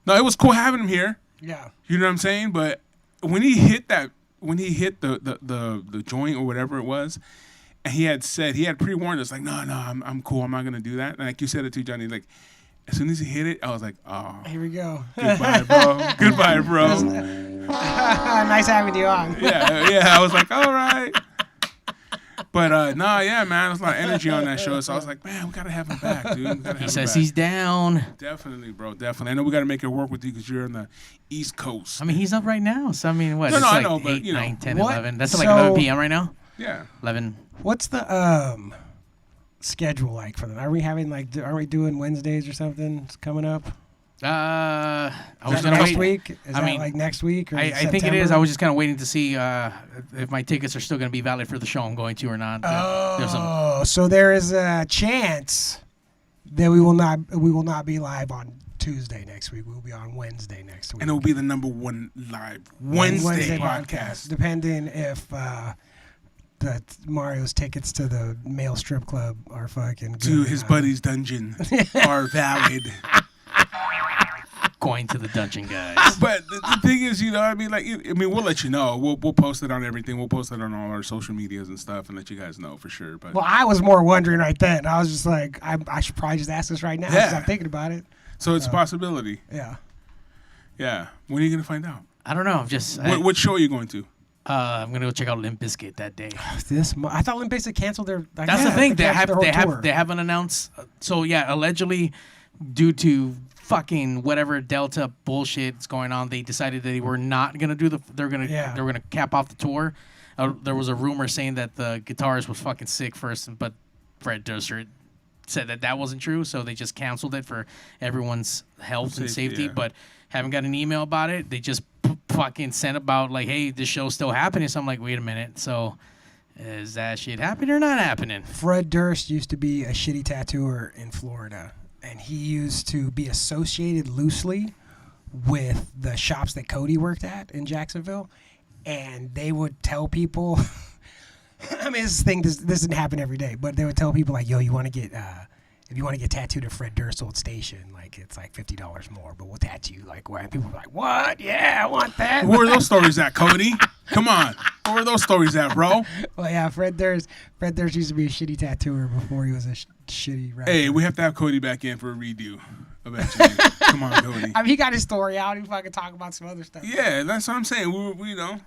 [SPEAKER 1] No, it was cool having him here.
[SPEAKER 2] Yeah.
[SPEAKER 1] You know what I'm saying? But when he hit the joint or whatever it was, and he had pre-warned us, like, no, I'm cool. I'm not gonna do that. And like you said it too, Johnny. Like, as soon as he hit it, I was like, oh,
[SPEAKER 2] Here we go.
[SPEAKER 1] goodbye, bro. Goodbye, bro.
[SPEAKER 2] Nice having you on.
[SPEAKER 1] Yeah. I was like, all right. But yeah, man, there's a lot of energy on that show. So I was like, man, we gotta have him back, dude.
[SPEAKER 4] He says he's down.
[SPEAKER 1] Definitely, bro. Definitely. I know we gotta make it work with you because you're on the East Coast.
[SPEAKER 4] I mean, he's up right now. So I mean, what?
[SPEAKER 1] No,
[SPEAKER 4] it's
[SPEAKER 1] I
[SPEAKER 4] like
[SPEAKER 1] know, but,
[SPEAKER 4] 8,
[SPEAKER 1] you know.
[SPEAKER 4] 9, 10,
[SPEAKER 2] What?
[SPEAKER 4] 11. That's like
[SPEAKER 2] So-
[SPEAKER 4] 11 p.m. right now.
[SPEAKER 1] Yeah.
[SPEAKER 4] 11.
[SPEAKER 2] What's the schedule like for them? Are we having are we doing Wednesdays or something coming up?
[SPEAKER 4] I
[SPEAKER 2] Is
[SPEAKER 4] was
[SPEAKER 2] that
[SPEAKER 4] gonna
[SPEAKER 2] next
[SPEAKER 4] wait.
[SPEAKER 2] week? Is
[SPEAKER 4] I
[SPEAKER 2] that
[SPEAKER 4] mean,
[SPEAKER 2] like next week? Or
[SPEAKER 4] I think it is. I was just kind of waiting to see if my tickets are still going to be valid for the show I'm going to or not. There's some.
[SPEAKER 2] So there is a chance that we will not be live on Tuesday next week. We'll be on Wednesday next week.
[SPEAKER 1] And it will be the #1 live Wednesday podcast.
[SPEAKER 2] Depending if the Mario's tickets to the male strip club are fucking good
[SPEAKER 1] To
[SPEAKER 2] or
[SPEAKER 1] his
[SPEAKER 2] not.
[SPEAKER 1] buddy's dungeon are valid.
[SPEAKER 4] Going to the dungeon, guys.
[SPEAKER 1] But the thing is, you know, I mean, we'll let you know. We'll post it on everything. We'll post it on all our social medias and stuff, and let you guys know for sure. But
[SPEAKER 2] Well, I was more wondering right then. I was just like, I should probably just ask this right now because
[SPEAKER 1] Yeah.
[SPEAKER 2] I'm thinking about it.
[SPEAKER 1] so it's a possibility.
[SPEAKER 2] Yeah.
[SPEAKER 1] Yeah. When are you gonna find out?
[SPEAKER 4] I don't know. Just
[SPEAKER 1] What show are you going to?
[SPEAKER 4] I'm going to go check out Limp Bizkit that day.
[SPEAKER 2] I thought Limp Bizkit canceled their.
[SPEAKER 4] That's the thing. They
[SPEAKER 2] canceled their whole tour.
[SPEAKER 4] haven't announced. So yeah, allegedly, due to fucking whatever Delta bullshit's going on, they decided that they were not gonna do the. They were gonna cap off the tour. There was a rumor saying that the guitarist was fucking sick first, but Fred Durst said that wasn't true, so they just canceled it for everyone's health and safety.
[SPEAKER 1] Yeah.
[SPEAKER 4] But haven't got an email about it. They just fucking sent about like, hey, this show's still happening. So I'm like, wait a minute. So is that shit happening or not happening?
[SPEAKER 2] Fred Durst used to be a shitty tattooer in Florida, and he used to be associated loosely with the shops that Cody worked at in Jacksonville, and they would tell people. I mean, this didn't happen every day, but they would tell people like, "Yo, you want to get if you want to get tattooed at Fred Durst's old station, like it's like $50 more, but we'll tattoo you like what?" And people were like, "What? Yeah, I want that."
[SPEAKER 1] Where are those stories at, Cody? Come on. Where are those stories at, bro?
[SPEAKER 2] Well, yeah, Fred Durst used to be a shitty tattooer before he was a shitty rapper.
[SPEAKER 1] Hey, we have to have Cody back in for a redo eventually. Come on, Cody.
[SPEAKER 2] I mean, he got his story out. He fucking talk about some other stuff.
[SPEAKER 1] Yeah, that's what I'm saying. We you know,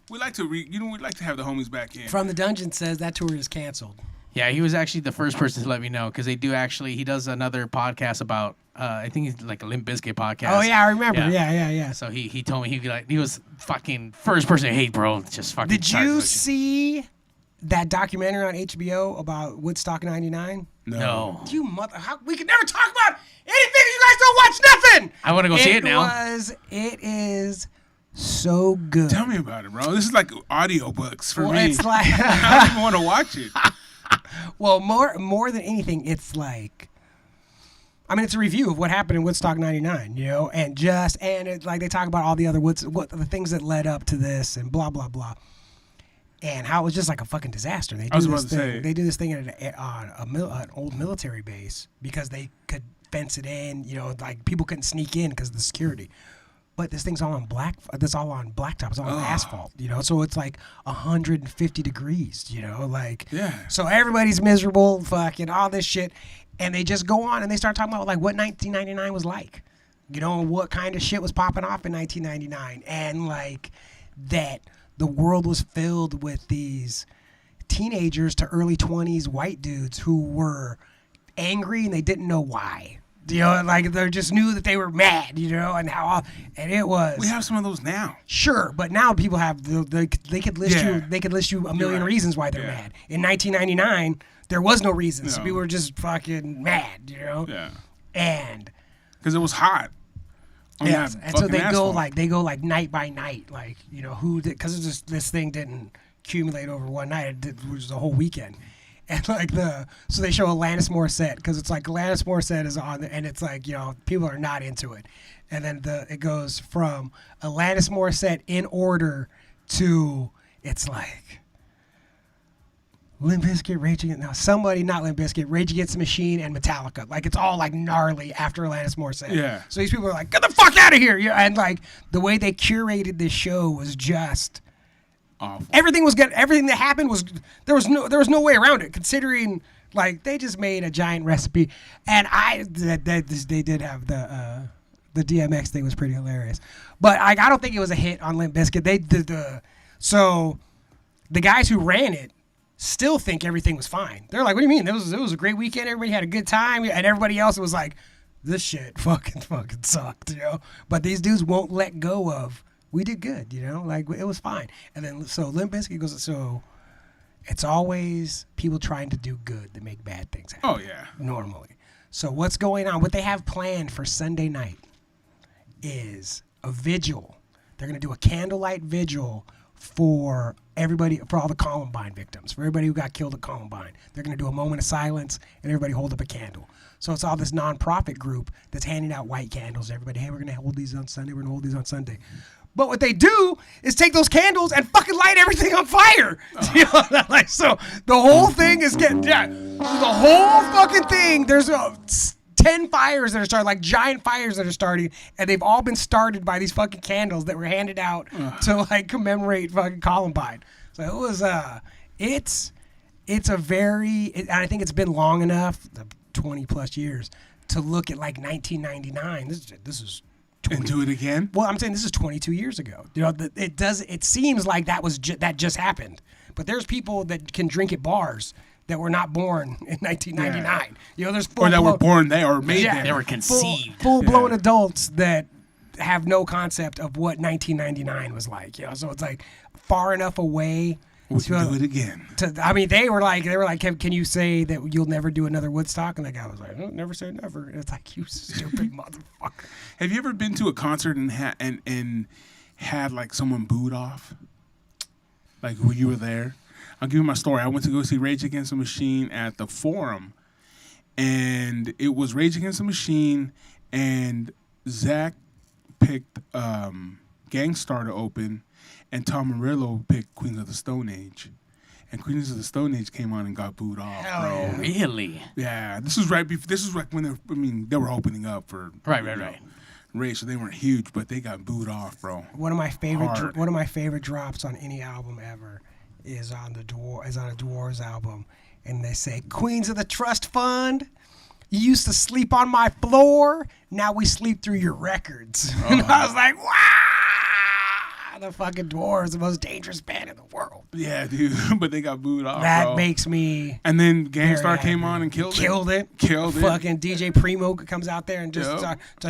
[SPEAKER 1] we like to we'd like to have the homies back in.
[SPEAKER 2] From the Dungeon says that tour is canceled.
[SPEAKER 4] Yeah, he was actually the first person to let me know because he does another podcast about I think it's like a Limp Bizkit podcast.
[SPEAKER 2] Oh yeah, I remember. Yeah.
[SPEAKER 4] So he told me he was fucking first person to hate, bro. Just fucking.
[SPEAKER 2] Did you see that documentary on HBO about Woodstock '99?
[SPEAKER 4] No.
[SPEAKER 2] You mother! We can never talk about anything. You guys don't watch nothing.
[SPEAKER 4] I want to go see it now.
[SPEAKER 2] It is so good.
[SPEAKER 1] Tell me about it, bro. This is like audiobooks for
[SPEAKER 2] Well,
[SPEAKER 1] me.
[SPEAKER 2] it's like
[SPEAKER 1] I don't even want to watch it.
[SPEAKER 2] well, more than anything, it's like. I mean, it's a review of what happened in Woodstock '99, you know, and it, like they talk about all the other the things that led up to this and blah blah blah, and how it was just like a fucking disaster. They do this thing. They do this thing on an old military base because they could fence it in, you know, like people couldn't sneak in because of the security. But this thing's all on blacktop. It's all on asphalt, you know. So it's like 150 degrees, you know, like.
[SPEAKER 1] Yeah.
[SPEAKER 2] So everybody's miserable, fucking all this shit, and they just go on and they start talking about like what 1999 was like, you know, what kind of shit was popping off in 1999, and like that the world was filled with these teenagers to early 20s white dudes who were angry and they didn't know why. You know, like they just knew that they were mad, you know, and it was.
[SPEAKER 1] We have some of those now.
[SPEAKER 2] Sure, but now people have they could list you a million
[SPEAKER 1] right.
[SPEAKER 2] reasons why they're mad. In 1999, there was no reason. So
[SPEAKER 1] No.
[SPEAKER 2] people were just fucking mad, you know.
[SPEAKER 1] Yeah.
[SPEAKER 2] And
[SPEAKER 1] Because it was hot.
[SPEAKER 2] yes,
[SPEAKER 1] that
[SPEAKER 2] and so
[SPEAKER 1] fucking asphalt.
[SPEAKER 2] they go night by night, like, you know, who did, because this thing didn't accumulate over one night. It was a whole weekend. And like so they show Alanis Morissette because it's like Alanis Morissette is on and it's like, you know, people are not into it. And then it goes from Alanis Morissette in order to it's like Limp Bizkit, Rage Against not Limp Bizkit, Rage Against the Machine, and Metallica. Like it's all like gnarly after Alanis Morissette.
[SPEAKER 1] Yeah.
[SPEAKER 2] So these people are like, get the fuck out of here! Yeah. And like the way they curated this show was just
[SPEAKER 1] awful.
[SPEAKER 2] Everything was good. Everything that happened was there was no way around it. Considering like they just made a giant recipe, and they did have the DMX thing was pretty hilarious, but I don't think it was a hit on Limp Bizkit. They did so the guys who ran it still think everything was fine. They're like, what do you mean? It was a great weekend. Everybody had a good time, and everybody else was like, this shit fucking sucked, you know. But these dudes won't let go of. We did good, you know, like it was fine. And then so Limp Bizkit goes. So it's always people trying to do good that make bad things happen.
[SPEAKER 1] Oh yeah,
[SPEAKER 2] normally. So what's going on? What they have planned for Sunday night is a vigil. They're gonna do a candlelight vigil for everybody, for all the Columbine victims, for everybody who got killed at Columbine. They're going to do a moment of silence and everybody hold up a candle. So it's all this nonprofit group that's handing out white candles to everybody. Hey, we're going to hold these on Sunday. We're going to hold these on Sunday. But what they do is take those candles and fucking light everything on fire. You know, like, so the whole thing is getting, the whole fucking thing, there's 10 fires that are starting, like giant fires that are starting, and they've all been started by these fucking candles that were handed out to like commemorate fucking Columbine. So it was it's a very, and I think it's been long enough, 20 plus years, to look at like 1999. This is 20,
[SPEAKER 1] and do it again.
[SPEAKER 2] Well, I'm saying this is 22 years ago. You know, it seems like that just happened, but there's people that can drink at bars that were not born in 1999. Yeah. You know, there's
[SPEAKER 1] or that were born there or made there.
[SPEAKER 4] They were conceived.
[SPEAKER 2] Full-blown adults that have no concept of what 1999 was like. You know, so it's like far enough away.
[SPEAKER 1] We can do it again.
[SPEAKER 2] I mean, they were like, can you say that you'll never do another Woodstock? And the guy was like, oh, never say never. And it's like, you stupid motherfucker.
[SPEAKER 1] Have you ever been to a concert and had like someone booed off? Like when you were there? I'll give you my story. I went to go see Rage Against the Machine at the Forum, and it was Rage Against the Machine, and Zach picked Gangstar to open, and Tom Morello picked Queens of the Stone Age. And Queens of the Stone Age came on and got booed off,
[SPEAKER 2] Hell
[SPEAKER 1] bro.
[SPEAKER 2] yeah.
[SPEAKER 4] Really?
[SPEAKER 1] Yeah, this was right before. This was like when they were opening up for
[SPEAKER 4] right.
[SPEAKER 1] Rage, so they weren't huge, but they got booed off, bro.
[SPEAKER 2] One of my favorite drops on any album ever is on a Dwarves album, and they say, Queens of the Trust Fund, you used to sleep on my floor, now we sleep through your records. And I was like, wow, the fucking Dwarves, the most dangerous band in the world.
[SPEAKER 1] Yeah, dude, but they got booed off,
[SPEAKER 2] That
[SPEAKER 1] bro.
[SPEAKER 2] makes me
[SPEAKER 1] And then Gangstar came on and killed it.
[SPEAKER 2] Fucking DJ Primo comes out there and just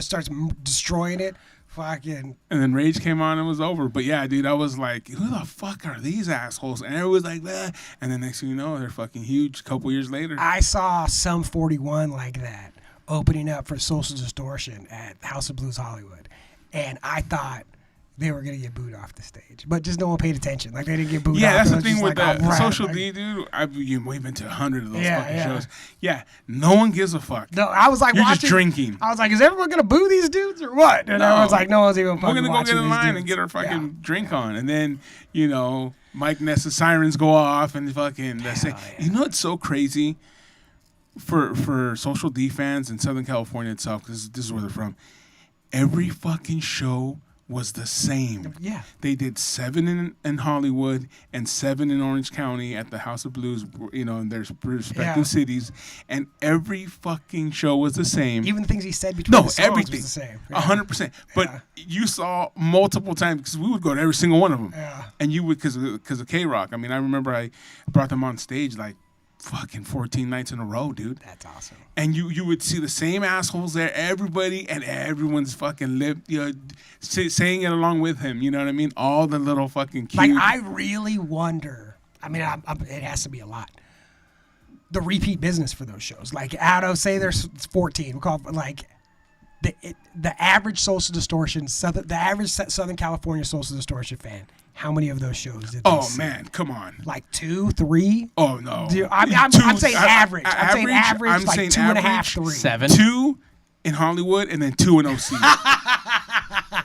[SPEAKER 2] starts destroying it. Fucking.
[SPEAKER 1] And then Rage came on and it was over. But yeah, dude, I was like, who the fuck are these assholes? And everyone was like, bah. And then next thing you know, they're fucking huge a couple years later.
[SPEAKER 2] I saw Sum 41 like that opening up for Social Distortion at House of Blues Hollywood. And I thought they were going to get booed off the stage. But just no one paid attention. Like, they didn't get booed off.
[SPEAKER 1] Yeah, that's the
[SPEAKER 2] thing
[SPEAKER 1] thing with
[SPEAKER 2] like,
[SPEAKER 1] that.
[SPEAKER 2] right,
[SPEAKER 1] Social
[SPEAKER 2] like,
[SPEAKER 1] D, dude, we've been to 100 of those
[SPEAKER 2] Yeah,
[SPEAKER 1] fucking
[SPEAKER 2] yeah.
[SPEAKER 1] shows. Yeah, no one gives a fuck.
[SPEAKER 2] No, I was like,
[SPEAKER 1] You're
[SPEAKER 2] watching,
[SPEAKER 1] just drinking.
[SPEAKER 2] I was like, is everyone going to boo these dudes or what? And everyone's like, no one's even fucking
[SPEAKER 1] We're going to go
[SPEAKER 2] watching
[SPEAKER 1] get in
[SPEAKER 2] these
[SPEAKER 1] line
[SPEAKER 2] dudes.
[SPEAKER 1] and get our fucking drink on. And then, you know, Mike Ness's sirens go off and fucking, that's it.
[SPEAKER 2] yeah.
[SPEAKER 1] You know what's so crazy? For Social D fans in Southern California itself, because this is where they're from, every fucking show was the same.
[SPEAKER 2] Yeah.
[SPEAKER 1] They did 7 in Hollywood and 7 in Orange County at the House of Blues, you know, in their respective cities, and every fucking show was the same.
[SPEAKER 2] Even the things he said between the songs
[SPEAKER 1] everything
[SPEAKER 2] was the same.
[SPEAKER 1] 100%. But you saw multiple times, because we would go to every single one of them,
[SPEAKER 2] Yeah.
[SPEAKER 1] and you would because of K-Rock. I mean, I remember I brought them on stage like fucking 14 nights in a row, dude.
[SPEAKER 2] That's awesome.
[SPEAKER 1] And you would see the same assholes there, everybody, and everyone's fucking saying it along with him. You know what I mean? All the little fucking cute.
[SPEAKER 2] Like, I really wonder. I mean, it has to be a lot. The repeat business for those shows, like out of say there's 14, we'll call it, like the average Social Distortion, the average Southern California Social Distortion fan, how many of those shows did they see?
[SPEAKER 1] Man, come on.
[SPEAKER 2] Like 2, 3?
[SPEAKER 1] Oh no.
[SPEAKER 2] I'm saying average. I'm saying average,
[SPEAKER 1] I'm
[SPEAKER 2] like
[SPEAKER 1] saying
[SPEAKER 2] 2.5, 3.
[SPEAKER 4] 7.
[SPEAKER 1] 2 in Hollywood and then 2 in OC.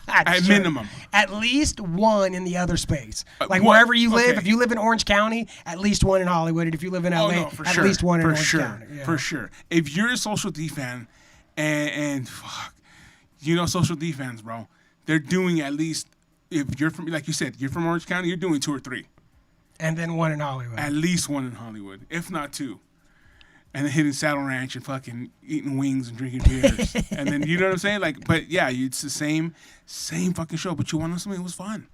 [SPEAKER 1] At minimum.
[SPEAKER 2] At least 1 in the other space. Like
[SPEAKER 1] what?
[SPEAKER 2] wherever you live,
[SPEAKER 1] Okay.
[SPEAKER 2] if you live in Orange County, at least 1 in Hollywood. And if you live in LA, at least 1 in Orange County. Yeah.
[SPEAKER 1] For sure. If you're a Social D fan and fuck, Social D fans, bro, they're doing at least, if you're from, like you said, you're from Orange County, you're doing 2 or 3.
[SPEAKER 2] And then 1 in Hollywood.
[SPEAKER 1] At least 1 in Hollywood, if not 2. And then hitting Saddle Ranch and fucking eating wings and drinking beers. And then, you know what I'm saying? Like, but yeah, it's the same fucking show. But you want to know something? It was fun.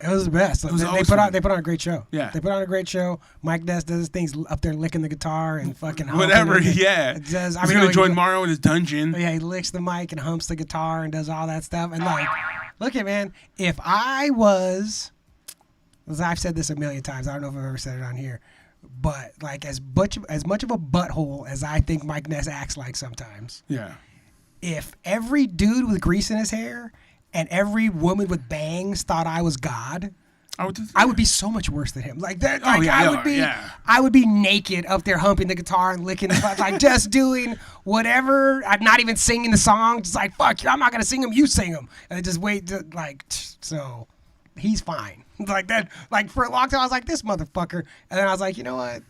[SPEAKER 2] It was the best.
[SPEAKER 1] It was
[SPEAKER 2] They
[SPEAKER 1] always
[SPEAKER 2] put
[SPEAKER 1] fun.
[SPEAKER 2] on a great show.
[SPEAKER 1] Yeah.
[SPEAKER 2] They put on a great show. Mike Ness does his things up there licking the guitar and fucking humping
[SPEAKER 1] Whatever,
[SPEAKER 2] it.
[SPEAKER 1] yeah.
[SPEAKER 2] It does,
[SPEAKER 1] He's going to join Mario in his dungeon.
[SPEAKER 2] Yeah, he licks the mic and humps the guitar and does all that stuff. And like, look at man, if I was, as I've said this a million times, I don't know if I've ever said it on here, but like as much of a butthole as I think Mike Ness acts like sometimes,
[SPEAKER 1] Yeah.
[SPEAKER 2] if every dude with grease in his hair and every woman with bangs thought I was God, I would be so much worse than him. Like that. Like I would be naked up there humping the guitar and licking the like just doing whatever. I'm not even singing the song. Just like fuck you. I'm not gonna sing them. You sing them. And just wait. So he's fine. Like that. Like for a long time I was like this motherfucker. And then I was like, you know what?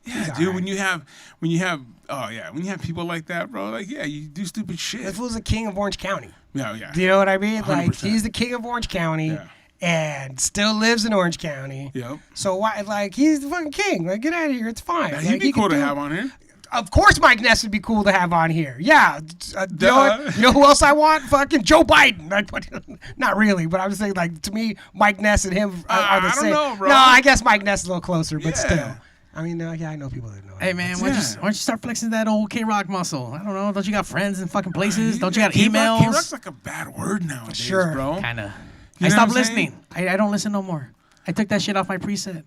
[SPEAKER 1] Yeah, dude. Right. When you have people like that, bro. Like you do stupid shit.
[SPEAKER 2] This was the king of Orange County.
[SPEAKER 1] Yeah.
[SPEAKER 2] Do you know what I mean?
[SPEAKER 1] 100%.
[SPEAKER 2] Like he's the king of Orange County.
[SPEAKER 1] Yeah.
[SPEAKER 2] And still lives in Orange County.
[SPEAKER 1] Yep.
[SPEAKER 2] So why? Like he's the fucking king. Like get out of here. It's fine.
[SPEAKER 1] Yeah,
[SPEAKER 2] like,
[SPEAKER 1] he'd be cool to have on here.
[SPEAKER 2] Of course, Mike Ness would be cool to have on here. Yeah. You know who else I want? Fucking Joe Biden. Like, not really, but I'm just saying. Like to me, Mike Ness and him are the same.
[SPEAKER 1] I don't know, bro.
[SPEAKER 2] No, I guess Mike Ness is a little closer, but
[SPEAKER 1] Yeah.
[SPEAKER 2] still. I mean, I know people that know.
[SPEAKER 4] Hey man, why don't you start flexing that old K-Rock muscle? I don't know. Don't you got friends in fucking places? Don't you got emails?
[SPEAKER 1] K-Rock's like a bad word nowadays,
[SPEAKER 2] Sure.
[SPEAKER 1] bro.
[SPEAKER 4] Kinda.
[SPEAKER 1] You
[SPEAKER 4] I
[SPEAKER 1] know
[SPEAKER 4] stopped
[SPEAKER 1] what I'm saying?
[SPEAKER 4] listening. I don't listen no more. I took that shit off my preset.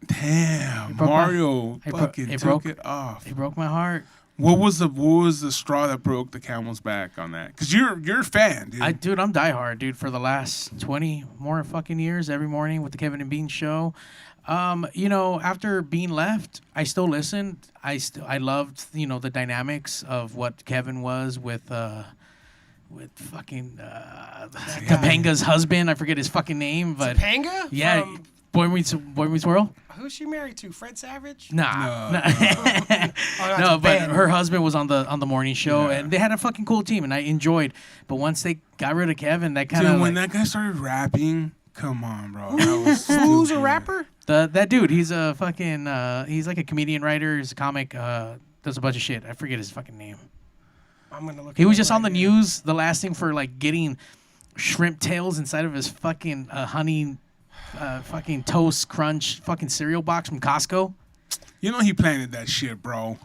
[SPEAKER 1] Damn,
[SPEAKER 4] broke
[SPEAKER 1] Mario
[SPEAKER 4] it
[SPEAKER 1] fucking
[SPEAKER 4] broke-
[SPEAKER 1] took it off.
[SPEAKER 4] It broke my heart.
[SPEAKER 1] What was the straw that broke the camel's back on that? Because you're a fan, dude.
[SPEAKER 4] I'm diehard, dude, for the last 20 more fucking years, every morning with the Kevin and Bean show. After Bean left, I still listened. I loved, the dynamics of what Kevin was with fucking Topanga's husband. I forget his fucking name, but
[SPEAKER 2] Topanga?
[SPEAKER 4] yeah, Boy Meets World.
[SPEAKER 2] Who's she married to? Fred Savage?
[SPEAKER 4] Nah.
[SPEAKER 2] No,
[SPEAKER 4] No, but her husband was on the morning show,
[SPEAKER 1] Yeah.
[SPEAKER 4] and they had a fucking cool team, and I enjoyed. But once they got rid of Kevin, that kind
[SPEAKER 1] Dude,
[SPEAKER 4] of
[SPEAKER 1] when that guy started rapping, come on, bro. That was
[SPEAKER 2] Who's a
[SPEAKER 1] stupid.
[SPEAKER 2] rapper?
[SPEAKER 4] that dude, he's a fucking he's like a comedian writer. He's a comic. Does a bunch of shit. I forget his fucking name.
[SPEAKER 2] I'm gonna look.
[SPEAKER 4] He was just on the news the last thing for like getting shrimp tails inside of his fucking honey fucking toast crunch fucking cereal box from Costco.
[SPEAKER 1] You know he planted that shit, bro.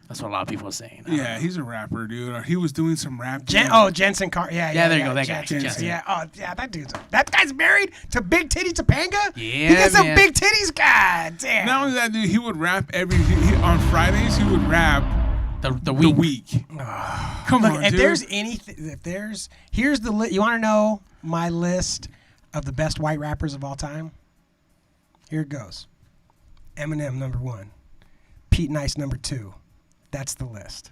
[SPEAKER 4] That's what a lot of people are saying.
[SPEAKER 1] Yeah, he's a rapper, dude. Or he was doing some rap.
[SPEAKER 2] Jensen Carr. Yeah,
[SPEAKER 4] there you go, that guy.
[SPEAKER 2] Jensen. Yeah, that guy's married to Big Titty Topanga.
[SPEAKER 4] Yeah,
[SPEAKER 2] he got some
[SPEAKER 4] man.
[SPEAKER 2] big titties. God damn.
[SPEAKER 1] Not only that, dude, he would rap on Fridays. He would rap
[SPEAKER 4] The week.
[SPEAKER 1] Come
[SPEAKER 2] Look,
[SPEAKER 1] on,
[SPEAKER 2] if
[SPEAKER 1] dude.
[SPEAKER 2] there's anything, here's the list. You want to know my list of the best white rappers of all time? Here it goes. Eminem number 1, Pete Nice number 2. That's the list.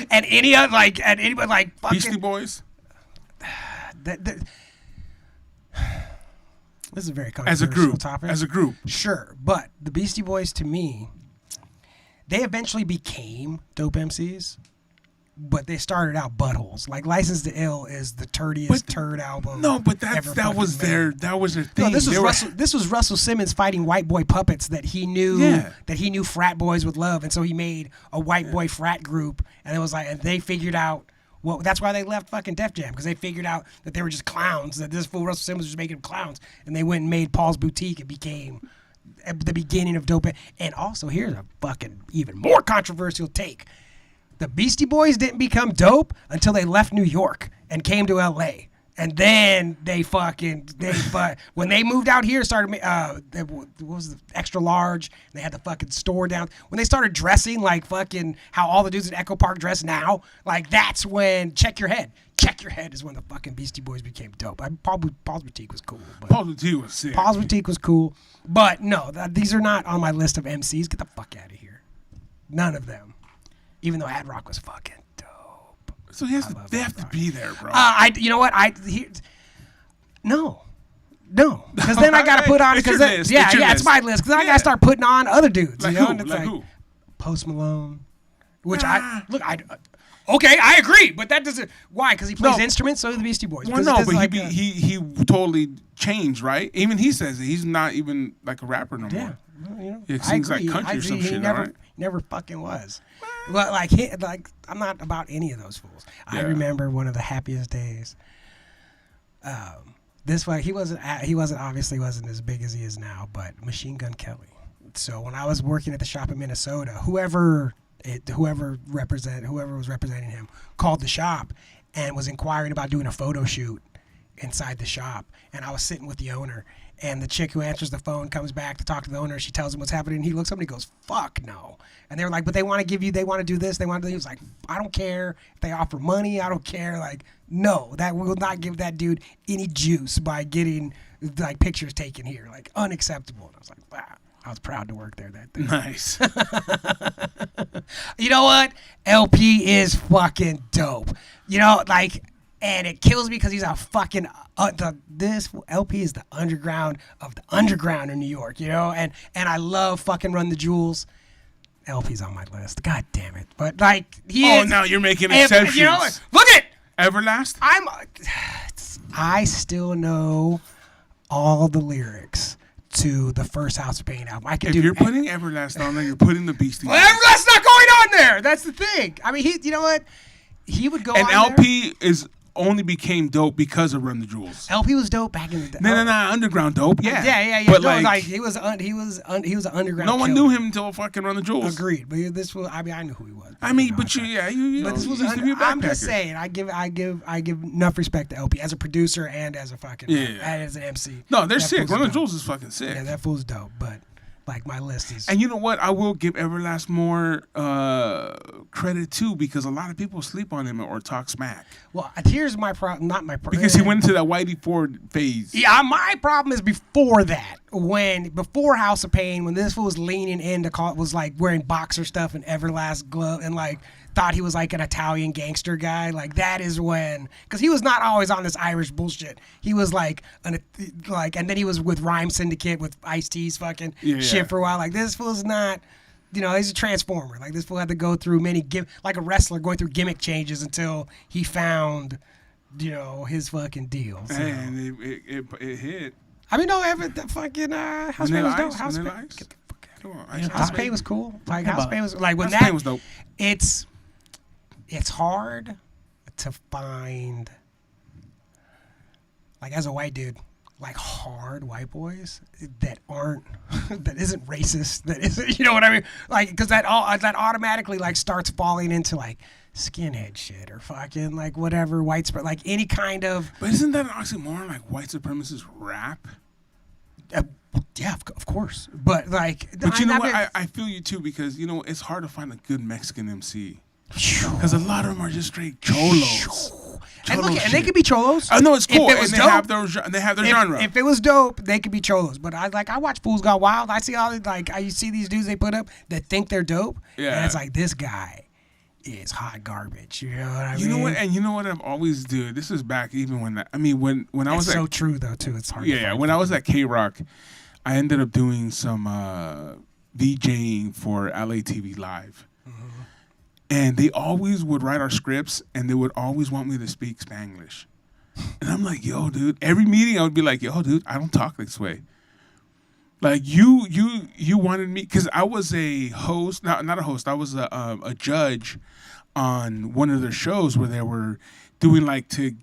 [SPEAKER 2] And any other anybody like fucking
[SPEAKER 1] Beastie Boys.
[SPEAKER 2] This is a very
[SPEAKER 1] As a
[SPEAKER 2] controversial
[SPEAKER 1] group.
[SPEAKER 2] topic.
[SPEAKER 1] As a group.
[SPEAKER 2] Sure, but the Beastie Boys, to me, they eventually became dope MCs, but they started out buttholes. Like License to Ill is the turdiest turd album.
[SPEAKER 1] No, but
[SPEAKER 2] ever
[SPEAKER 1] that was
[SPEAKER 2] fucking made.
[SPEAKER 1] their thing.
[SPEAKER 2] No, this was
[SPEAKER 1] They were-
[SPEAKER 2] This was Russell Simmons fighting white boy puppets that he knew
[SPEAKER 1] Yeah.
[SPEAKER 2] frat boys would love, and so he made a white boy frat group, and it was like, and they figured out. Well, that's why they left fucking Def Jam, because they figured out that they were just clowns. That this fool Russell Simmons was just making them clowns, and they went and made Paul's Boutique. It became the beginning of dope. And also, here's a fucking even more controversial take. The Beastie Boys didn't become dope until they left New York and came to L.A. And then when they moved out here, started what was the extra large? They had the fucking store down. When they started dressing like fucking how all the dudes at Echo Park dress now, like that's when Check Your Head. Check Your Head is when the fucking Beastie Boys became dope. Paul's Boutique was cool.
[SPEAKER 1] Paul's Boutique was sick.
[SPEAKER 2] Paul's Boutique was cool, but no, these are not on my list of MCs. Get the fuck out of here. None of them. Even though Ad Rock was fucking dope.
[SPEAKER 1] So they have to be there, bro.
[SPEAKER 2] You know what? No, because then I gotta put on
[SPEAKER 1] It's your
[SPEAKER 2] because
[SPEAKER 1] list.
[SPEAKER 2] it's my list because I gotta start putting on other dudes.
[SPEAKER 1] Like
[SPEAKER 2] you know?
[SPEAKER 1] who?
[SPEAKER 2] And it's
[SPEAKER 1] Like who?
[SPEAKER 2] Post Malone, which okay, I agree, but that doesn't. Why? Because he plays instruments. So do the Beastie Boys.
[SPEAKER 1] Well, no, but he totally changed, right? Even he says it. He's not even like a rapper no more.
[SPEAKER 2] Yeah, well, you know,
[SPEAKER 1] He sings like country or some
[SPEAKER 2] he
[SPEAKER 1] shit,
[SPEAKER 2] never,
[SPEAKER 1] right?
[SPEAKER 2] never fucking was. But I'm not about any of those fools. I
[SPEAKER 1] Yeah.
[SPEAKER 2] remember one of the happiest days. This way, he wasn't obviously wasn't as big as he is now, but Machine Gun Kelly. So when I was working at the shop in Minnesota, whoever was representing him called the shop and was inquiring about doing a photo shoot inside the shop. And I was sitting with the owner, and the chick who answers the phone comes back to talk to the owner. She tells him what's happening, and he looks up and he goes, "Fuck no." And they were like, "But they want to give you, they want to do this, they want to do." He was like, "I don't care if they offer money. I don't care. Like, no, that will not give that dude any juice by getting like pictures taken here. Like, unacceptable." And I was like, wow. I was proud to work there that day.
[SPEAKER 1] Nice.
[SPEAKER 2] You know what? LP is fucking dope. You know, like, and it kills me because he's a fucking this LP is the underground of the underground in New York. You know, and I love fucking Run the Jewels. LP's on my list. God damn it! But like,
[SPEAKER 1] Oh, now you're making exceptions.
[SPEAKER 2] You know, look at
[SPEAKER 1] Everlast.
[SPEAKER 2] I still know all the lyrics to the first House of Pain album.
[SPEAKER 1] If you're putting Everlast on there, you're putting the Beastie Boys.
[SPEAKER 2] Well, Everlast's not going on there. That's the thing. I mean, you know what? He would go.
[SPEAKER 1] And
[SPEAKER 2] on
[SPEAKER 1] LP only became dope because of Run the Jewels.
[SPEAKER 2] LP was dope back in the day.
[SPEAKER 1] No, underground dope. Yeah,
[SPEAKER 2] yeah.
[SPEAKER 1] But
[SPEAKER 2] No,
[SPEAKER 1] like,
[SPEAKER 2] he was an underground.
[SPEAKER 1] no one
[SPEAKER 2] killer.
[SPEAKER 1] knew him until fucking Run the Jewels.
[SPEAKER 2] Agreed, but this was. I mean, I knew who he was.
[SPEAKER 1] I mean,
[SPEAKER 2] but this was. I'm just saying. I give enough respect to LP as a producer and as a fucking as an MC.
[SPEAKER 1] No, they're
[SPEAKER 2] That
[SPEAKER 1] sick.
[SPEAKER 2] fool's
[SPEAKER 1] Run the
[SPEAKER 2] dope.
[SPEAKER 1] Jewels is fucking sick.
[SPEAKER 2] Yeah, that fool's dope. But like my list is.
[SPEAKER 1] And you know what? I will give Everlast more credit too, because a lot of people sleep on him or talk smack.
[SPEAKER 2] Well, here's my problem. Not my problem.
[SPEAKER 1] Because he went into that Whitey Ford phase.
[SPEAKER 2] Yeah, my problem is before that. Before House of Pain, when this fool was leaning in was like wearing boxer stuff and Everlast glove and like thought he was like an Italian gangster guy. Like that is when, because he was not always on this Irish bullshit. He was and then he was with Rhyme Syndicate with Ice-T's fucking shit for a while. Like this fool's not. You know, he's a transformer. Like this fool had to go through like a wrestler going through gimmick changes until he found, his fucking deal. So.
[SPEAKER 1] And it hit.
[SPEAKER 2] I mean, no, the fucking House Pain was dope. House Pain.
[SPEAKER 1] Get the fuck out. Come on.
[SPEAKER 2] House Pain was cool. Like House Pain was like when
[SPEAKER 1] House Pain was dope.
[SPEAKER 2] It's hard to find, like as a white dude, like hard white boys that isn't racist, that isn't, you know what I mean? Like, because that automatically like starts falling into like skinhead shit or fucking like whatever white spread, like any kind of.
[SPEAKER 1] But isn't that an oxymoron, like white supremacist rap?
[SPEAKER 2] Yeah, of course. But like,
[SPEAKER 1] but you know what? I feel you too, because it's hard to find a good Mexican MC. Because a lot of them are just straight cholos.
[SPEAKER 2] And they could be cholos.
[SPEAKER 1] I know it's cool.
[SPEAKER 2] If it was
[SPEAKER 1] and
[SPEAKER 2] dope,
[SPEAKER 1] they have their genre.
[SPEAKER 2] If it was dope, they could be cholos. But I watch Fools Got Wild. I see I see these dudes they put up that think they're dope.
[SPEAKER 1] Yeah.
[SPEAKER 2] And it's like, this guy is hot garbage. You know what I mean?
[SPEAKER 1] You know what? And you know what I've always do? This is back even when I was
[SPEAKER 2] so true though too. It's hard.
[SPEAKER 1] Yeah. When I was at K-Rock, I ended up doing some VJing for LA TV Live. And they always would write our scripts, and they would always want me to speak Spanglish. And I'm like, yo, dude. Every meeting, I would be like, yo, dude, I don't talk this way. Like, you wanted me, because I was a host, not a host. I was a judge on one of their shows where they were doing like to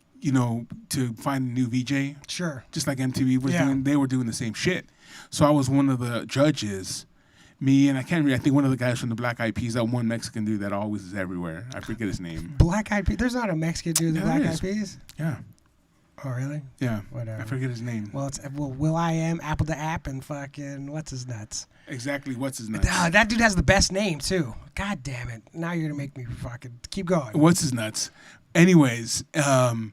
[SPEAKER 1] find a new VJ.
[SPEAKER 2] Sure.
[SPEAKER 1] Just like MTV was doing. They were doing the same shit. So I was one of the judges. Me and I think one of the guys from the Black Eyed Peas, that one Mexican dude that always is everywhere. I forget his name.
[SPEAKER 2] Black Eyed Peas? There's not a Mexican dude in the Black Eyed Peas?
[SPEAKER 1] Yeah.
[SPEAKER 2] Oh, really?
[SPEAKER 1] Yeah.
[SPEAKER 2] Whatever.
[SPEAKER 1] I forget his name.
[SPEAKER 2] Well, it's Will I Am, Apple the App, and fucking what's his nuts.
[SPEAKER 1] Exactly. What's his name?
[SPEAKER 2] That dude has the best name too. God damn it! Now you're gonna make me fucking keep going.
[SPEAKER 1] What's his nuts? Anyways, and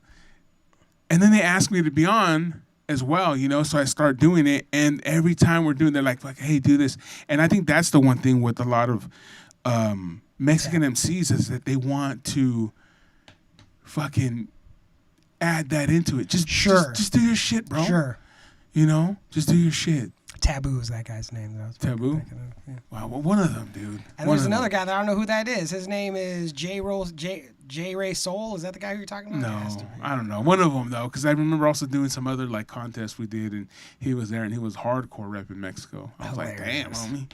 [SPEAKER 1] then they asked me to be on as well, you know, so I start doing it, and every time we're doing, they're like, hey, do this. And I think that's the one thing with a lot of Mexican MCs is that they want to fucking add that into it. Just do your shit, bro.
[SPEAKER 2] Sure.
[SPEAKER 1] You know, just do your shit.
[SPEAKER 2] Taboo is that guy's name. That I was
[SPEAKER 1] Taboo?
[SPEAKER 2] thinking of, yeah.
[SPEAKER 1] Wow, well, one of them, dude.
[SPEAKER 2] And there's another guy that I don't know who that is. His name is J Ray Soul. Is that the guy who you're talking about?
[SPEAKER 1] No,
[SPEAKER 2] It has to be.
[SPEAKER 1] I don't know. One of them though, because I remember also doing some other like contests we did, and he was there, and he was hardcore repping Mexico. I was like, damn,
[SPEAKER 2] Hilarious.
[SPEAKER 1] homie.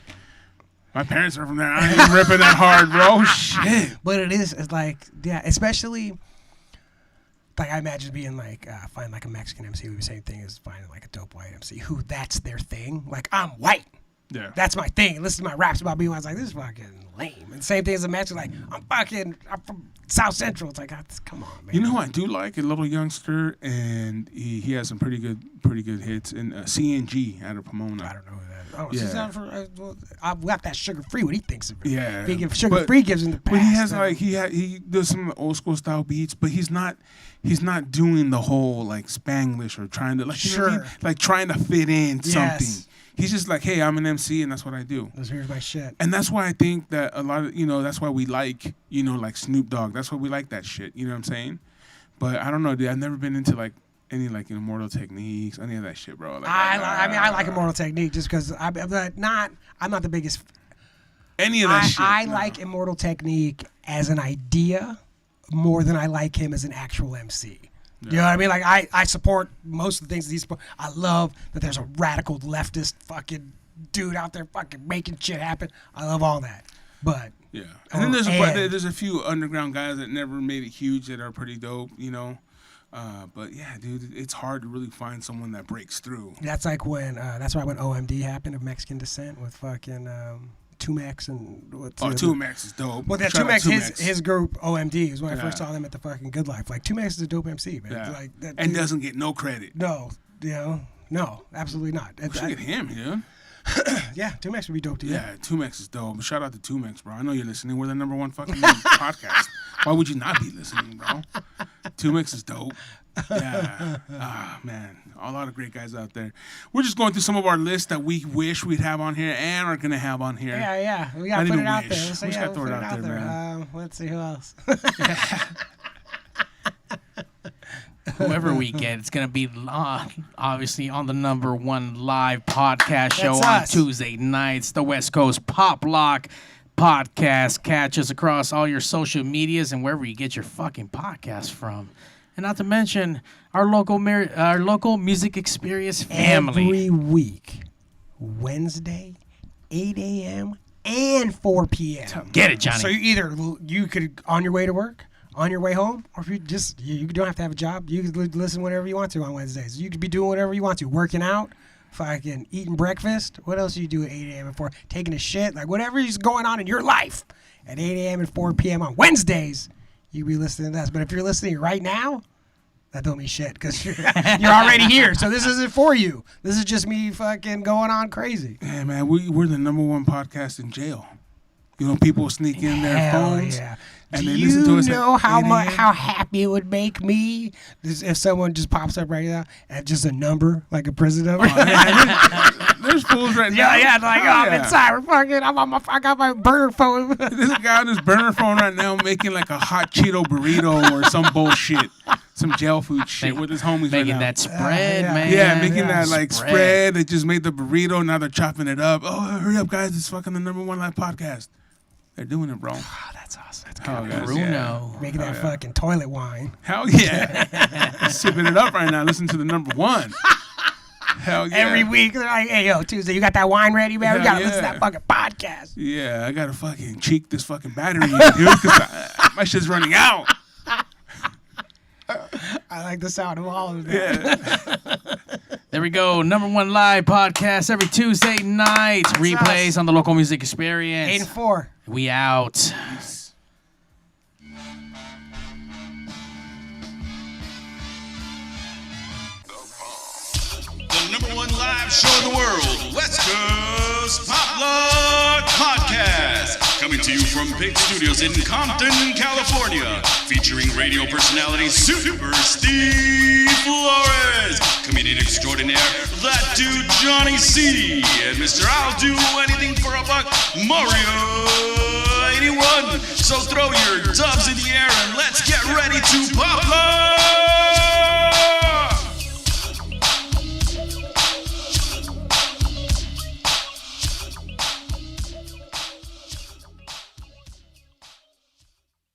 [SPEAKER 1] My parents are from there. I ain't ripping that hard, bro. Shit.
[SPEAKER 2] But it's like, yeah, especially, like I imagine being like, find like a Mexican MC who the same thing as finding like a dope white MC who that's their thing. Like, I'm white.
[SPEAKER 1] Yeah.
[SPEAKER 2] That's my thing. Listen to my raps about being white. I was like, this is fucking lame. And same thing as a Mexican, like, I'm from South Central. It's like, come on, man.
[SPEAKER 1] You know who I do like? A little youngster, and he has some pretty good hits. And CNG out of Pomona.
[SPEAKER 2] I don't know who that is. Oh,
[SPEAKER 1] Yeah.
[SPEAKER 2] she's out for, I've got that sugar free. What he thinks of it.
[SPEAKER 1] Yeah,
[SPEAKER 2] If he gives sugar free gives him the pass.
[SPEAKER 1] But he has
[SPEAKER 2] then-
[SPEAKER 1] like he does some old school style beats, but he's not doing the whole like Spanglish or trying to like you know what I mean?
[SPEAKER 2] Sure.
[SPEAKER 1] Like trying to fit in
[SPEAKER 2] Yes.
[SPEAKER 1] something. He's just like, hey, I'm an MC and that's what I do.
[SPEAKER 2] Here's my shit.
[SPEAKER 1] And that's why I think that a lot of that's why we like like Snoop Dogg. That's why we like that shit. You know what I'm saying? But I don't know, dude. I've never been into like any like Immortal Techniques, any of that shit, bro. Like,
[SPEAKER 2] I like Immortal Technique just because I'm not the biggest.
[SPEAKER 1] any of that shit.
[SPEAKER 2] I
[SPEAKER 1] no.
[SPEAKER 2] like Immortal Technique as an idea more than I like him as an actual MC. You know what I mean? Like I support most of the things that he's. I love that there's a radical leftist fucking dude out there fucking making shit happen. I love all that, but
[SPEAKER 1] Yeah, and then
[SPEAKER 2] and-
[SPEAKER 1] there's a few underground guys that never made it huge that are pretty dope, But yeah, dude, it's hard to really find someone that breaks through.
[SPEAKER 2] that's like when that's right when OMD happened of Mexican descent with fucking Tumex and what's
[SPEAKER 1] Oh,
[SPEAKER 2] the-
[SPEAKER 1] 2Max is dope.
[SPEAKER 2] Well, that
[SPEAKER 1] Shout out
[SPEAKER 2] Tumex, his group OMD is when I
[SPEAKER 1] Yeah.
[SPEAKER 2] first saw them at the fucking Good Life. Like Tumex is a dope MC, man.
[SPEAKER 1] Yeah.
[SPEAKER 2] Like that
[SPEAKER 1] and
[SPEAKER 2] dude-
[SPEAKER 1] doesn't get no credit.
[SPEAKER 2] no, no, absolutely not.
[SPEAKER 1] We should get him, dude.
[SPEAKER 2] Yeah, Tumex would be dope to you.
[SPEAKER 1] Yeah, 2Max is dope. Shout out to 2Max, bro. I know you're listening. We're the #1 fucking podcast. Why would you not be listening, bro? 2Max is dope. Yeah. Man. A lot of great guys out there. We're just going through some of our lists that we wish we'd have on here and are going to have on here.
[SPEAKER 2] Yeah. We gotta
[SPEAKER 1] Not
[SPEAKER 2] put
[SPEAKER 1] even
[SPEAKER 2] it out
[SPEAKER 1] wish.
[SPEAKER 2] there. Let's
[SPEAKER 1] We just gotta throw
[SPEAKER 2] put
[SPEAKER 1] it out there, man.
[SPEAKER 2] Let's see who else.
[SPEAKER 4] Whoever we get, it's going to be obviously on the #1 live podcast show
[SPEAKER 2] That's
[SPEAKER 4] on
[SPEAKER 2] us.
[SPEAKER 4] Tuesday nights, the West Coast Pop Lock podcast. Catch us across all your social medias and wherever you get your fucking podcast from. And not to mention our local music experience family.
[SPEAKER 2] Every week, Wednesday, 8 a.m. and 4 p.m.
[SPEAKER 4] Get it, Johnny.
[SPEAKER 2] So you could on your way to work, on your way home, or if you don't have to have a job, you could listen whenever you want to on Wednesdays. You could be doing whatever you want to, working out, fucking eating breakfast. What else do you do at 8 a.m. and 4? Taking a shit, like whatever is going on in your life at 8 a.m. and 4 p.m. on Wednesdays, you be listening to us. But if you're listening right now, that don't mean shit because you're already here. So this isn't for you. This is just me fucking going on crazy.
[SPEAKER 1] Yeah, man. We're the #1 podcast in jail. People sneak in their
[SPEAKER 2] Hell
[SPEAKER 1] phones.
[SPEAKER 2] yeah.
[SPEAKER 1] And
[SPEAKER 2] Do
[SPEAKER 1] they listen to
[SPEAKER 2] you
[SPEAKER 1] us at
[SPEAKER 2] know
[SPEAKER 1] 8
[SPEAKER 2] how happy it would make me if someone just pops up right now and just a number, like a prison number?
[SPEAKER 1] There's fools right now.
[SPEAKER 2] yeah, like,
[SPEAKER 1] Hell
[SPEAKER 2] I'm inside. We're fucking, I got my burner phone.
[SPEAKER 1] There's a guy on his burner phone right now making like a hot Cheeto burrito or some bullshit, some jail food shit with his homies right
[SPEAKER 4] Making
[SPEAKER 1] now.
[SPEAKER 4] that spread,
[SPEAKER 2] yeah.
[SPEAKER 4] man.
[SPEAKER 1] Yeah, making that like
[SPEAKER 4] Spread.
[SPEAKER 1] spread. They just made the burrito. Now they're chopping it up. Oh, hurry up, guys! It's fucking the #1 live podcast. They're doing it, bro.
[SPEAKER 2] Oh, that's awesome. That's
[SPEAKER 1] Hell, guys,
[SPEAKER 4] Bruno.
[SPEAKER 2] Making that fucking toilet wine.
[SPEAKER 1] Hell yeah. Sipping it up right now. Listen to the #1. Hell yeah.
[SPEAKER 2] Every week, they're like, hey, yo, Tuesday, you got that wine ready, man? We
[SPEAKER 1] Hell
[SPEAKER 2] got to listen to
[SPEAKER 1] yeah.
[SPEAKER 2] that fucking podcast.
[SPEAKER 1] Yeah, I gotta fucking cheek this fucking battery, dude, because my shit's running out.
[SPEAKER 2] I like the sound of all of that.
[SPEAKER 1] Yeah.
[SPEAKER 4] There we go. #1 live podcast every Tuesday night. Replays
[SPEAKER 2] us.
[SPEAKER 4] on the local music
[SPEAKER 2] 8
[SPEAKER 4] experience.
[SPEAKER 2] and 4.
[SPEAKER 4] We out.
[SPEAKER 3] #1 live show in the world, West Coast Pop Log Podcast. Coming to you from Pig Studios in Compton, California. Featuring radio personality Super Steve Flores, comedian extraordinaire, that dude Johnny C, and Mr. I'll Do Anything for a Buck, Mario 81. So throw your dubs in the air and let's get ready to pop love.